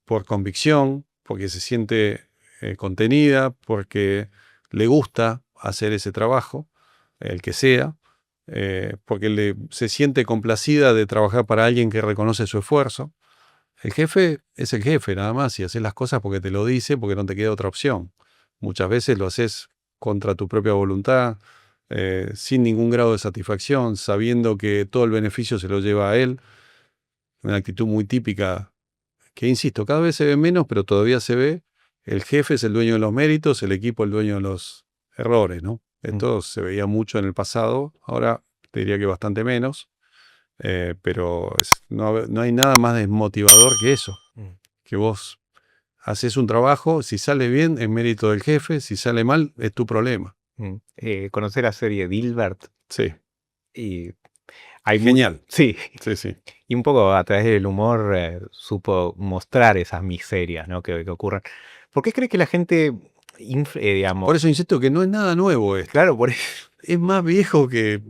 por convicción, porque se siente contenida, porque le gusta hacer ese trabajo, el que sea, porque se siente complacida de trabajar para alguien que reconoce su esfuerzo. El jefe es el jefe, nada más, y haces las cosas porque te lo dice, porque no te queda otra opción. Muchas veces lo haces contra tu propia voluntad, sin ningún grado de satisfacción, sabiendo que todo el beneficio se lo lleva a él. Una actitud muy típica que, insisto, cada vez se ve menos, pero todavía se ve. El jefe es el dueño de los méritos, el equipo el dueño de los errores, ¿no? Esto se veía mucho en el pasado, ahora te diría que bastante menos. Pero no hay nada más desmotivador que eso, que vos haces un trabajo, si sale bien es mérito del jefe, si sale mal es tu problema. Conocer la serie Dilbert Sí, y hay genial. Sí, Sí. y un poco a través del humor supo mostrar esas miserias, ¿no? que ocurren. ¿Por qué crees que la gente, digamos? Por eso insisto que no es nada nuevo esto. Claro, por eso. Es más viejo que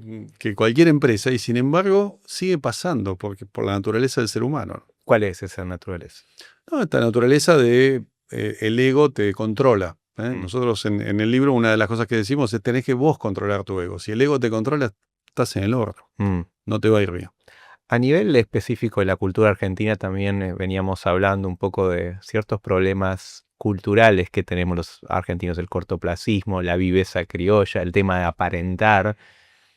cualquier empresa y sin embargo sigue pasando por la naturaleza del ser humano. ¿Cuál es esa naturaleza? No, esta naturaleza de el ego te controla. Nosotros en el libro una de las cosas que decimos es tenés que vos controlar tu ego. Si el ego te controla, estás en el horno. No te va a ir bien. A nivel específico de la cultura argentina también veníamos hablando un poco de ciertos problemas culturales que tenemos los argentinos, el cortoplacismo, la viveza criolla, el tema de aparentar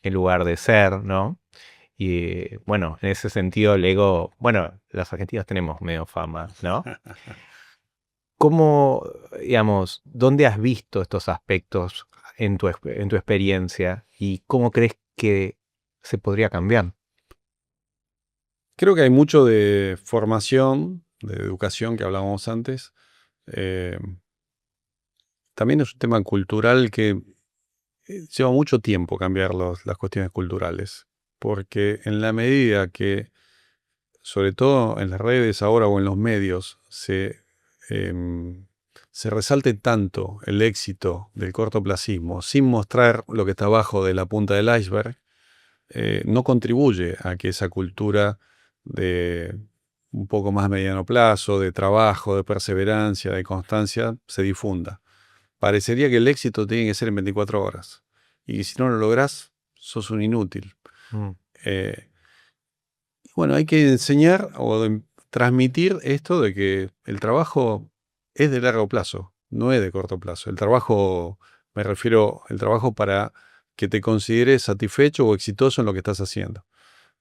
en lugar de ser, ¿no? Y bueno, en ese sentido el ego, bueno, los argentinos tenemos medio fama, ¿no? ¿Cómo, digamos, dónde has visto estos aspectos en tu experiencia y cómo crees que se podría cambiar? Creo que hay mucho de formación, de educación que hablábamos antes. También es un tema cultural que lleva mucho tiempo cambiar las cuestiones culturales, porque en la medida que, sobre todo en las redes ahora o en los medios, se resalte tanto el éxito del cortoplacismo sin mostrar lo que está abajo de la punta del iceberg, no contribuye a que esa cultura de un poco más mediano plazo, de trabajo, de perseverancia, de constancia, se difunda. Parecería que el éxito tiene que ser en 24 horas. Y si no lo lográs, sos un inútil. Bueno, hay que enseñar o transmitir esto de que el trabajo es de largo plazo, no es de corto plazo. El trabajo, me refiero al trabajo para que te consideres satisfecho o exitoso en lo que estás haciendo.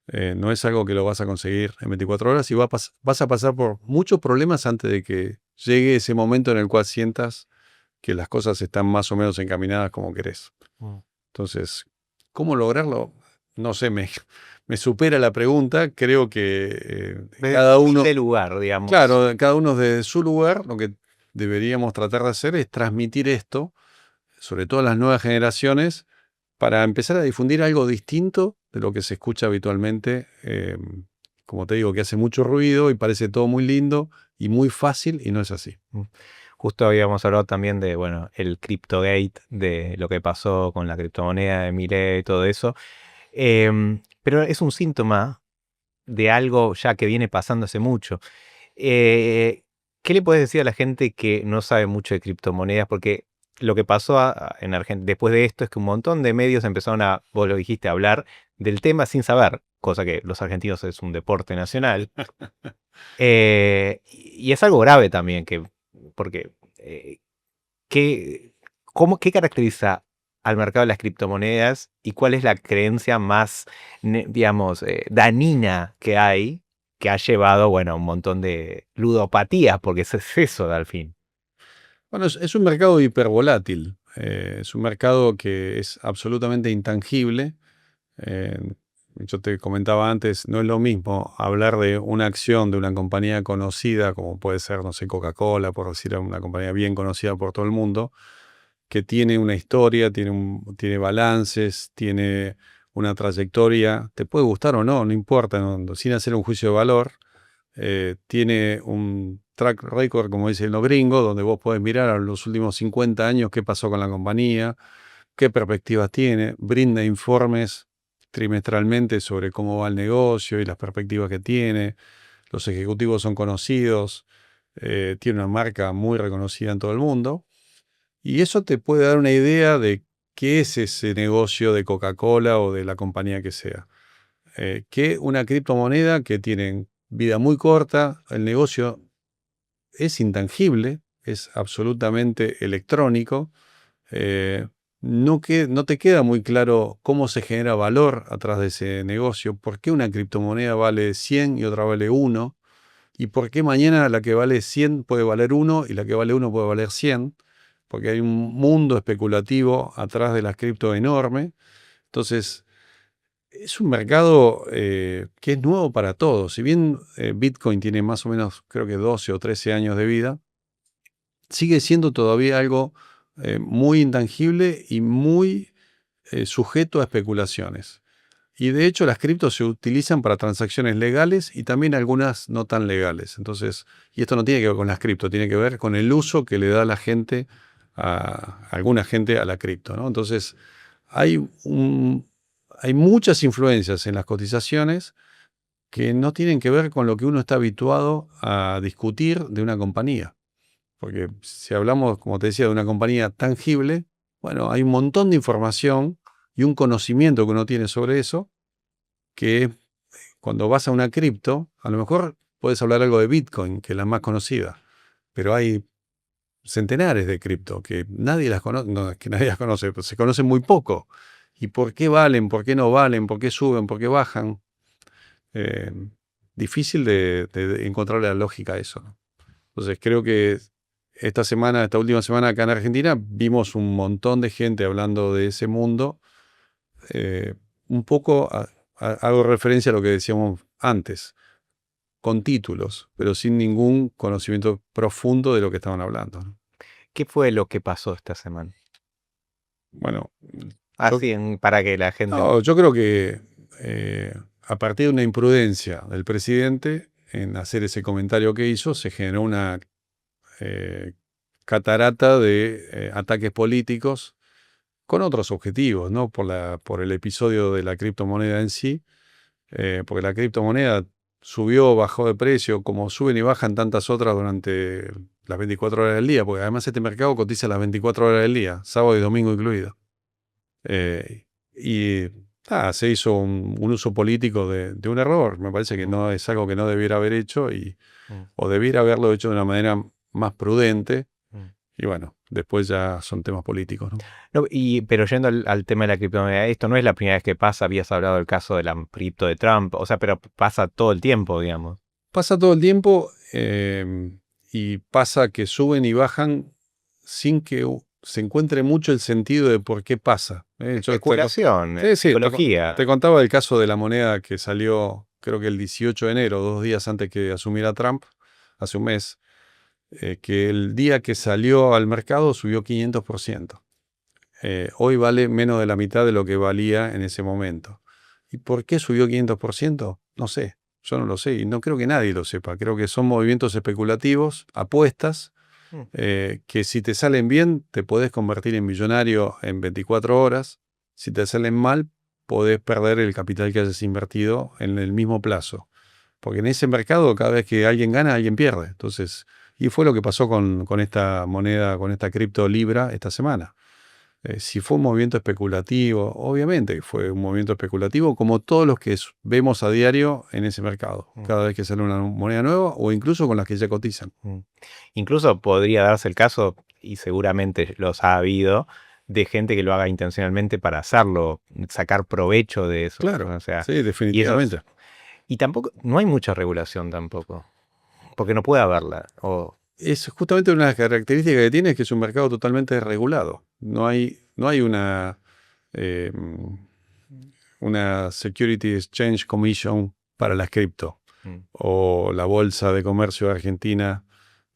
No es algo que lo vas a conseguir en 24 horas y vas a pasar por muchos problemas antes de que llegue ese momento en el cual sientas que las cosas están más o menos encaminadas como querés. Entonces, ¿cómo lograrlo? No sé, me supera la pregunta. Creo que cada uno, de lugar, digamos. claro, cada uno desde su lugar, lo que deberíamos tratar de hacer es transmitir esto, sobre todo a las nuevas generaciones, para empezar a difundir algo distinto de lo que se escucha habitualmente. Como te digo, que hace mucho ruido y parece todo muy lindo y muy fácil, y no es así. Justo habíamos hablado también de, bueno, el CryptoGate, de lo que pasó con la criptomoneda de Milei y todo eso. Pero es un síntoma de algo ya que viene pasando hace mucho. ¿Qué le puedes decir a la gente que no sabe mucho de criptomonedas? Porque lo que pasó en Argentina después de esto es que un montón de medios empezaron a, vos lo dijiste, a hablar del tema sin saber, cosa que los argentinos es un deporte nacional. Y es algo grave también, porque ¿qué caracteriza al mercado de las criptomonedas y cuál es la creencia más, digamos, dañina que hay, que ha llevado, bueno, a un montón de ludopatías, porque eso es eso al fin? Bueno, es un mercado hipervolátil. Es un mercado que es absolutamente intangible. Yo te comentaba antes, no es lo mismo hablar de una acción de una compañía conocida, como puede ser, no sé, Coca-Cola, por decir una compañía bien conocida por todo el mundo, que tiene una historia, tiene balances, tiene una trayectoria, te puede gustar o no, no importa, sin hacer un juicio de valor. Tiene un track record, como dicen los gringos, donde vos podés mirar a los últimos 50 años qué pasó con la compañía, qué perspectivas tiene, brinda informes trimestralmente sobre cómo va el negocio y las perspectivas que tiene. Los ejecutivos son conocidos, tiene una marca muy reconocida en todo el mundo. Y eso te puede dar una idea de qué es ese negocio de Coca-Cola o de la compañía que sea. Que una criptomoneda que tiene vida muy corta, el negocio es intangible, es absolutamente electrónico. No te queda muy claro cómo se genera valor atrás de ese negocio, por qué una criptomoneda vale 100 y otra vale 1, y por qué mañana la que vale 100 puede valer 1 y la que vale 1 puede valer 100, porque hay un mundo especulativo atrás de las cripto enorme. Entonces, es un mercado que es nuevo para todos. Si bien Bitcoin tiene más o menos, creo que 12 o 13 años de vida, sigue siendo todavía algo muy intangible y muy sujeto a especulaciones. Y de hecho las criptos se utilizan para transacciones legales y también algunas no tan legales. Entonces, y esto no tiene que ver con las cripto, tiene que ver con el uso que le da la gente, alguna gente a la cripto, ¿no? Entonces, hay muchas influencias en las cotizaciones que no tienen que ver con lo que uno está habituado a discutir de una compañía. Porque si hablamos, como te decía, de una compañía tangible, bueno, hay un montón de información y un conocimiento que uno tiene sobre eso, que cuando vas a una cripto, a lo mejor puedes hablar algo de Bitcoin, que es la más conocida, pero hay centenares de cripto que nadie las conoce, no es que nadie las conoce, pero se conocen muy poco. ¿Y por qué valen? ¿Por qué no valen? ¿Por qué suben? ¿Por qué bajan? Difícil de encontrar la lógica a eso, ¿no? Entonces creo que esta última semana acá en Argentina, vimos un montón de gente hablando de ese mundo. Un poco hago referencia a lo que decíamos antes, con títulos, pero sin ningún conocimiento profundo de lo que estaban hablando, ¿no? ¿Qué fue lo que pasó esta semana? Bueno, Así, para que la gente... yo creo que a partir de una imprudencia del presidente en hacer ese comentario que hizo, se generó una catarata de ataques políticos con otros objetivos, ¿no? Por el episodio de la criptomoneda en sí, porque la criptomoneda subió, bajó de precio, como suben y bajan tantas otras durante las 24 horas del día, porque además este mercado cotiza las 24 horas del día, sábado y domingo incluido. Se hizo un uso político de un error. Me parece que no es algo que no debiera haber hecho o debiera haberlo hecho de una manera más prudente. Y bueno, después ya son temas políticos, ¿no? No, pero yendo al tema de la criptomoneda, esto no es la primera vez que pasa, habías hablado del caso de la cripto de Trump, o sea, pero pasa todo el tiempo, digamos. Pasa todo el tiempo y pasa que suben y bajan sin que se encuentre mucho el sentido de por qué pasa. Especulación, Sí, psicología. te contaba el caso de la moneda que salió, creo que el 18 de enero, 2 días antes que asumiera Trump, hace un mes, que el día que salió al mercado subió 500%. Hoy vale menos de la mitad de lo que valía en ese momento. ¿Y por qué subió 500%? No sé, yo no lo sé y no creo que nadie lo sepa. Creo que son movimientos especulativos, apuestas, que si te salen bien te podés convertir en millonario en 24 horas. Si te salen mal, podés perder el capital que hayas invertido en el mismo plazo. Porque en ese mercado cada vez que alguien gana, alguien pierde. Entonces, y fue lo que pasó con esta moneda, con esta cripto Libra esta semana. Si fue un movimiento especulativo, obviamente fue un movimiento especulativo como todos los que vemos a diario en ese mercado, cada vez que sale una moneda nueva o incluso con las que ya cotizan. Incluso podría darse el caso, y seguramente los ha habido, de gente que lo haga intencionalmente para hacerlo, sacar provecho de eso. Claro, o sea, sí, definitivamente. Y tampoco, no hay mucha regulación tampoco, porque no puede haberla. Es justamente una de las características que tiene, es que es un mercado totalmente desregulado. No hay una Security Exchange Commission para las cripto, o la Bolsa de Comercio de Argentina,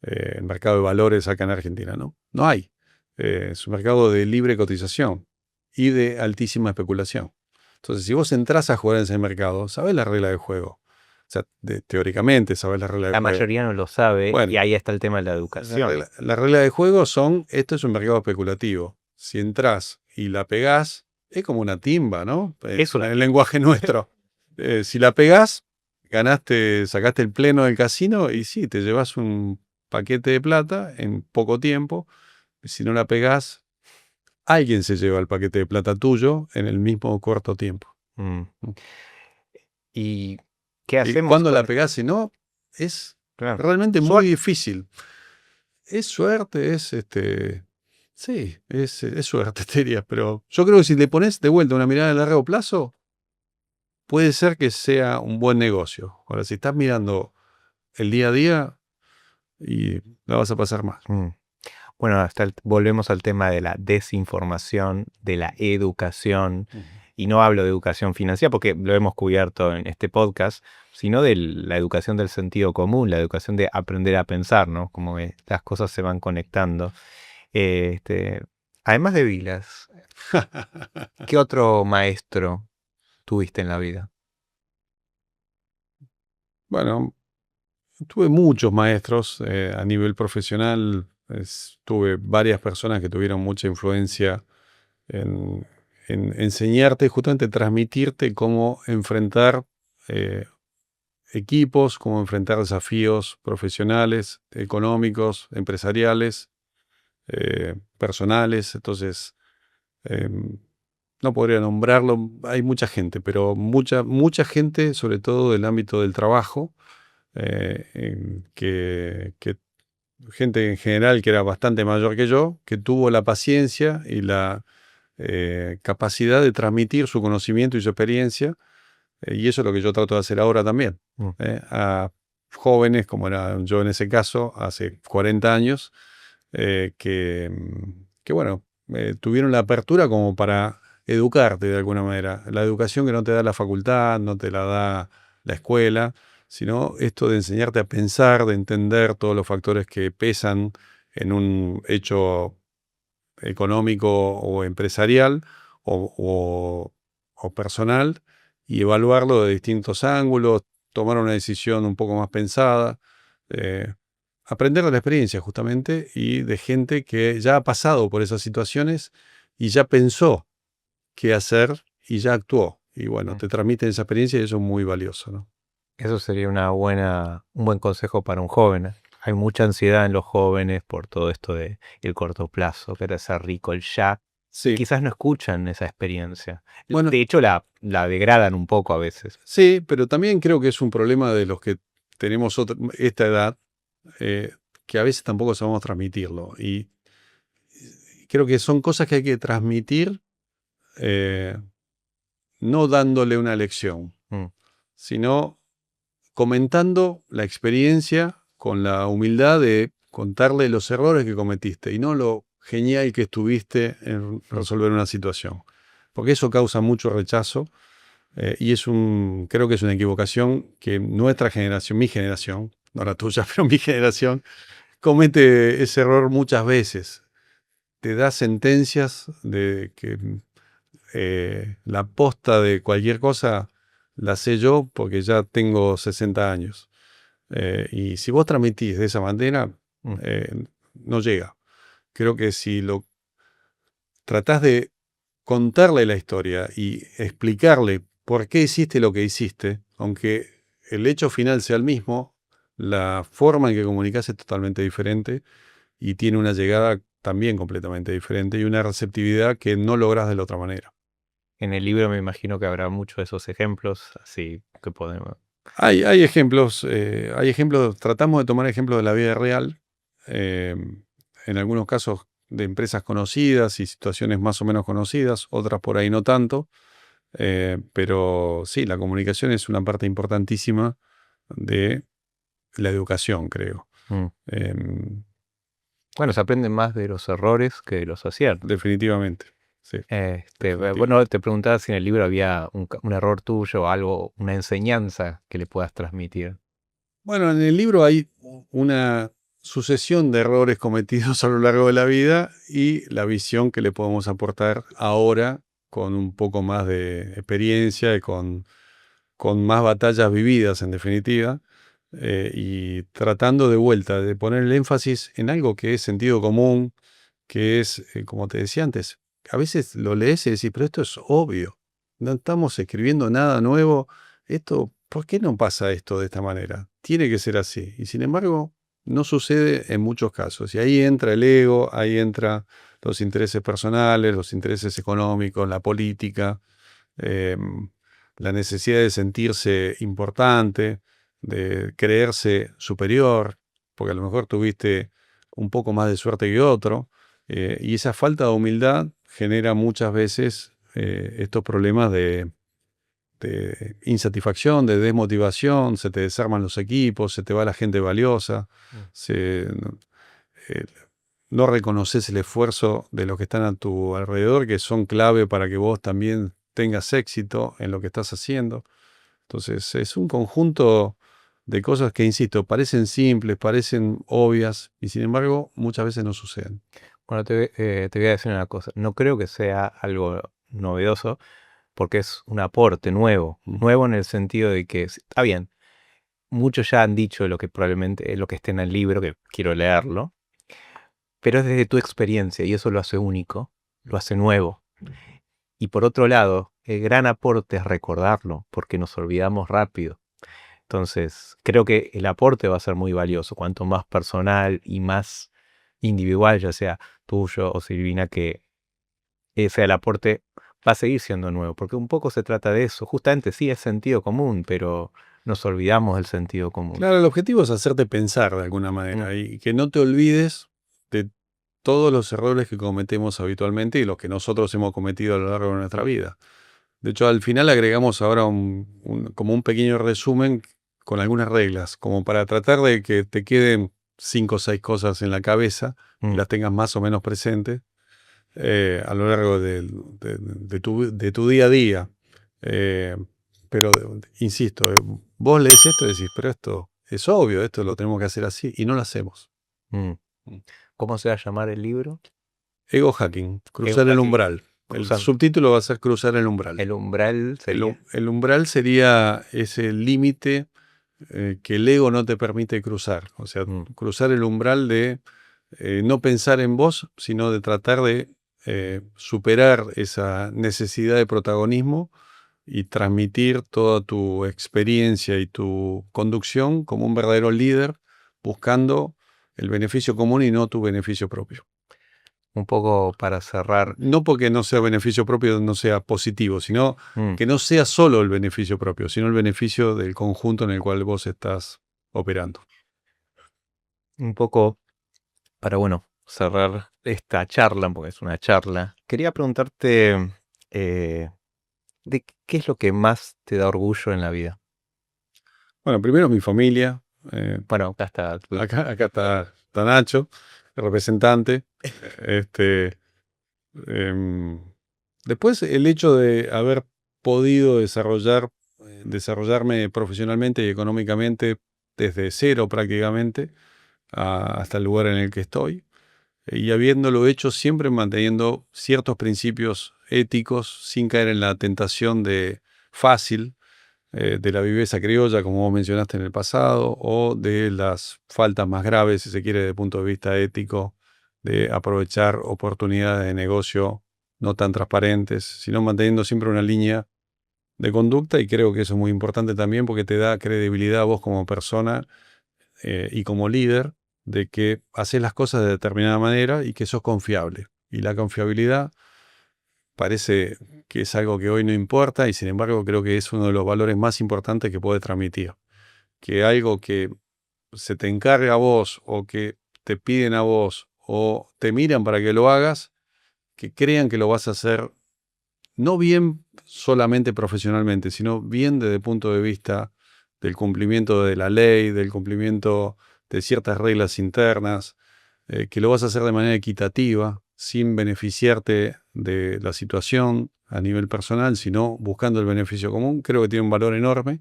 el mercado de valores acá en Argentina, ¿no? No hay. Es un mercado de libre cotización y de altísima especulación. Entonces, si vos entrás a jugar en ese mercado, sabés la regla del juego. O sea, teóricamente sabés la regla del La juego. mayoría no lo sabe, Bueno, y ahí está el tema de la educación. La regla de juego esto es un mercado especulativo. Si entrás y la pegás, es como una timba, ¿no? Eso. En el lenguaje nuestro. Si la pegás, sacaste el pleno del casino y sí, te llevas un paquete de plata en poco tiempo. Si no la pegás, alguien se lleva el paquete de plata tuyo en el mismo corto tiempo. ¿Y qué hacemos? Y cuando la pegás, si no, es realmente muy difícil. Es suerte, sí, es suerte, te diría, pero yo creo que si le pones de vuelta una mirada a largo plazo, puede ser que sea un buen negocio. Ahora, si estás mirando el día a día, y la vas a pasar mal. Bueno, volvemos al tema de la desinformación, de la educación, y no hablo de educación financiera porque lo hemos cubierto en este podcast, sino de la educación del sentido común, la educación de aprender a pensar, ¿no? Como que las cosas se van conectando. Además de Vilas, ¿qué otro maestro tuviste en la vida? Bueno, tuve muchos maestros a nivel profesional. Tuve varias personas que tuvieron mucha influencia en enseñarte, justamente transmitirte cómo enfrentar equipos, cómo enfrentar desafíos profesionales, económicos, empresariales, personales. Entonces, no podría nombrarlo, hay mucha gente, pero mucha gente, sobre todo del ámbito del trabajo, que gente en general que era bastante mayor que yo, que tuvo la paciencia y la capacidad de transmitir su conocimiento y su experiencia, y eso es lo que yo trato de hacer ahora también, a jóvenes, como era yo en ese caso, hace 40 años, que bueno, tuvieron la apertura como para educarte de alguna manera. La educación que no te da la facultad, no te la da la escuela, sino esto de enseñarte a pensar, de entender todos los factores que pesan en un hecho económico o empresarial o personal, y evaluarlo de distintos ángulos, tomar una decisión un poco más pensada, aprender de la experiencia justamente y de gente que ya ha pasado por esas situaciones y ya pensó qué hacer y ya actuó. Y bueno, te transmiten esa experiencia y eso es muy valioso, ¿no? Eso sería un buen consejo para un joven. Hay mucha ansiedad en los jóvenes por todo esto de el corto plazo, querer ser rico, el ya. Sí. Quizás no escuchan esa experiencia. Bueno, de hecho, la degradan un poco a veces. Sí, pero también creo que es un problema de los que tenemos esta edad, que a veces tampoco sabemos transmitirlo. Y creo que son cosas que hay que transmitir, no dándole una lección, sino comentando la experiencia con la humildad de contarle los errores que cometiste y no lo genial que estuviste en resolver una situación. Porque eso causa mucho rechazo y creo que es una equivocación que nuestra generación, mi generación, no la tuya, pero mi generación, comete ese error muchas veces. Te da sentencias de que la posta de cualquier cosa la sé yo porque ya tengo 60 años. Y si vos transmitís de esa manera, no llega. Creo que si lo tratás de contarle la historia y explicarle por qué hiciste lo que hiciste, aunque el hecho final sea el mismo, la forma en que comunicás es totalmente diferente y tiene una llegada también completamente diferente y una receptividad que no lográs de la otra manera. En el libro me imagino que habrá muchos de esos ejemplos, así que podemos... Hay ejemplos, tratamos de tomar ejemplos de la vida real, en algunos casos de empresas conocidas y situaciones más o menos conocidas, otras por ahí no tanto, pero sí, la comunicación es una parte importantísima de la educación, creo. Bueno, se aprende más de los errores que de los aciertos. Definitivamente. Sí, Bueno, te preguntaba si en el libro había un error tuyo o algo, una enseñanza que le puedas transmitir. Bueno, en el libro hay una sucesión de errores cometidos a lo largo de la vida y la visión que le podemos aportar ahora con un poco más de experiencia y con más batallas vividas, en definitiva, y tratando de vuelta de poner el énfasis en algo que es sentido común, que es, como te decía antes, a veces lo lees y decís, pero esto es obvio, no estamos escribiendo nada nuevo, ¿por qué no pasa esto de esta manera? Tiene que ser así. Y sin embargo, no sucede en muchos casos. Y ahí entra el ego, ahí entra los intereses personales, los intereses económicos, la política, la necesidad de sentirse importante, de creerse superior, porque a lo mejor tuviste un poco más de suerte que otro. Y esa falta de humildad genera muchas veces estos problemas de insatisfacción, de desmotivación, se te desarman los equipos, se te va la gente valiosa, no reconoces el esfuerzo de los que están a tu alrededor, que son clave para que vos también tengas éxito en lo que estás haciendo. Entonces es un conjunto de cosas que, insisto, parecen simples, parecen obvias y sin embargo muchas veces no suceden. Bueno, te voy a decir una cosa. No creo que sea algo novedoso porque es un aporte nuevo. Nuevo en el sentido de que, está bien, muchos ya han dicho lo que probablemente es lo que esté en el libro, que quiero leerlo, pero es desde tu experiencia y eso lo hace único, lo hace nuevo. Y por otro lado, el gran aporte es recordarlo, porque nos olvidamos rápido. Entonces, creo que el aporte va a ser muy valioso, cuanto más personal y más individual, ya sea tuyo o Silvina, que sea el aporte, va a seguir siendo nuevo, porque un poco se trata de eso. Justamente sí es sentido común, pero nos olvidamos del sentido común. Claro, el objetivo es hacerte pensar de alguna manera y que no te olvides de todos los errores que cometemos habitualmente y los que nosotros hemos cometido a lo largo de nuestra vida. De hecho, al final agregamos ahora como un pequeño resumen con algunas reglas, como para tratar de que te queden 5 o 6 cosas en la cabeza, y las tengas más o menos presentes a lo largo de tu día a día. Pero, insisto, vos lees esto y decís, pero esto es obvio, esto lo tenemos que hacer así, y no lo hacemos. ¿Cómo se va a llamar el libro? Ego hacking, cruzar el umbral. El subtítulo va a ser cruzar el umbral. El umbral sería... El umbral sería ese límite que el ego no te permite cruzar. O sea, cruzar el umbral de no pensar en vos, sino de tratar de superar esa necesidad de protagonismo y transmitir toda tu experiencia y tu conducción como un verdadero líder, buscando el beneficio común y no tu beneficio propio. Un poco para cerrar. No porque no sea beneficio propio, no sea positivo, sino que no sea solo el beneficio propio, sino el beneficio del conjunto en el cual vos estás operando. Un poco para, cerrar esta charla, porque es una charla, quería preguntarte de qué es lo que más te da orgullo en la vida. Bueno, primero mi familia. Bueno, acá está. Acá está Nacho, el representante. Este, em, después, el hecho de haber podido desarrollarme profesionalmente y económicamente desde cero prácticamente hasta el lugar en el que estoy. Y habiéndolo hecho siempre manteniendo ciertos principios éticos sin caer en la tentación fácil de la viveza criolla, como vos mencionaste en el pasado, o de las faltas más graves, si se quiere, desde el punto de vista ético, de aprovechar oportunidades de negocio no tan transparentes, sino manteniendo siempre una línea de conducta, y creo que eso es muy importante también porque te da credibilidad a vos como persona y como líder de que haces las cosas de determinada manera y que sos confiable. Y la confiabilidad parece que es algo que hoy no importa y sin embargo creo que es uno de los valores más importantes que puede transmitir. Que algo que se te encarga a vos o que te piden a vos o te miran para que lo hagas, que crean que lo vas a hacer no bien solamente profesionalmente, sino bien desde el punto de vista del cumplimiento de la ley, del cumplimiento de ciertas reglas internas, que lo vas a hacer de manera equitativa, sin beneficiarte de la situación a nivel personal, sino buscando el beneficio común. Creo que tiene un valor enorme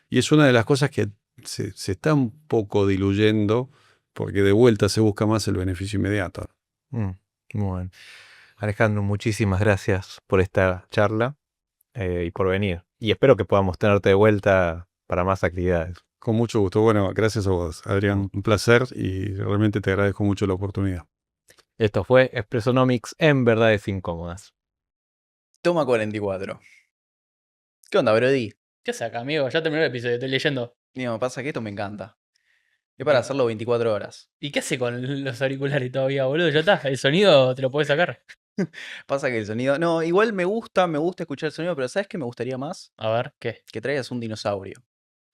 y es una de las cosas que se está un poco diluyendo porque de vuelta se busca más el beneficio inmediato. Muy bueno. Alejandro, muchísimas gracias por esta charla y por venir. Y espero que podamos tenerte de vuelta para más actividades. Con mucho gusto. Bueno, gracias a vos, Adrián. Un placer y realmente te agradezco mucho la oportunidad. Esto fue Expresonomics en Verdades Incómodas. Toma 44. ¿Qué onda, Brody? ¿Qué saca, amigo? Ya terminó el episodio, estoy leyendo. Mío, pasa que esto me encanta. Es para hacerlo 24 horas. ¿Y qué hace con los auriculares todavía, boludo? Ya está, el sonido te lo podés sacar. Pasa que el sonido... No, igual me gusta escuchar el sonido, pero ¿sabes qué me gustaría más? A ver, ¿qué? Que traigas un dinosaurio.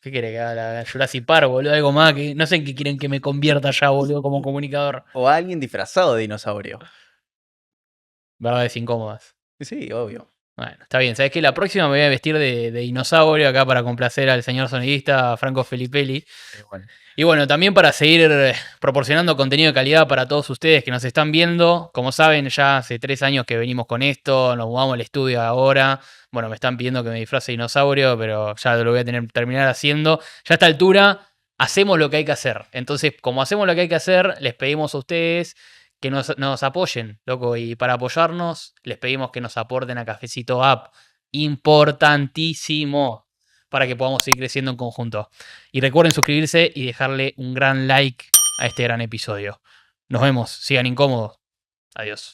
¿Qué quiere que haga la Jurassic Park, boludo? Algo más que... No sé en qué quieren que me convierta ya, boludo, como comunicador. O alguien disfrazado de dinosaurio. Verdades incómodas. Sí, obvio. Bueno, está bien. ¿Sabes qué? La próxima me voy a vestir de dinosaurio acá para complacer al señor sonidista Franco Felippelli. Y bueno, también para seguir proporcionando contenido de calidad para todos ustedes que nos están viendo. Como saben, ya hace 3 años que venimos con esto, nos mudamos al estudio ahora. Bueno, me están pidiendo que me disfrace de dinosaurio, pero ya lo voy a terminar haciendo. Ya a esta altura, hacemos lo que hay que hacer. Entonces, como hacemos lo que hay que hacer, les pedimos a ustedes que nos apoyen, loco. Y para apoyarnos, les pedimos que nos aporten a Cafecito App. Importantísimo para que podamos seguir creciendo en conjunto. Y recuerden suscribirse y dejarle un gran like a este gran episodio. Nos vemos, sigan incómodos. Adiós.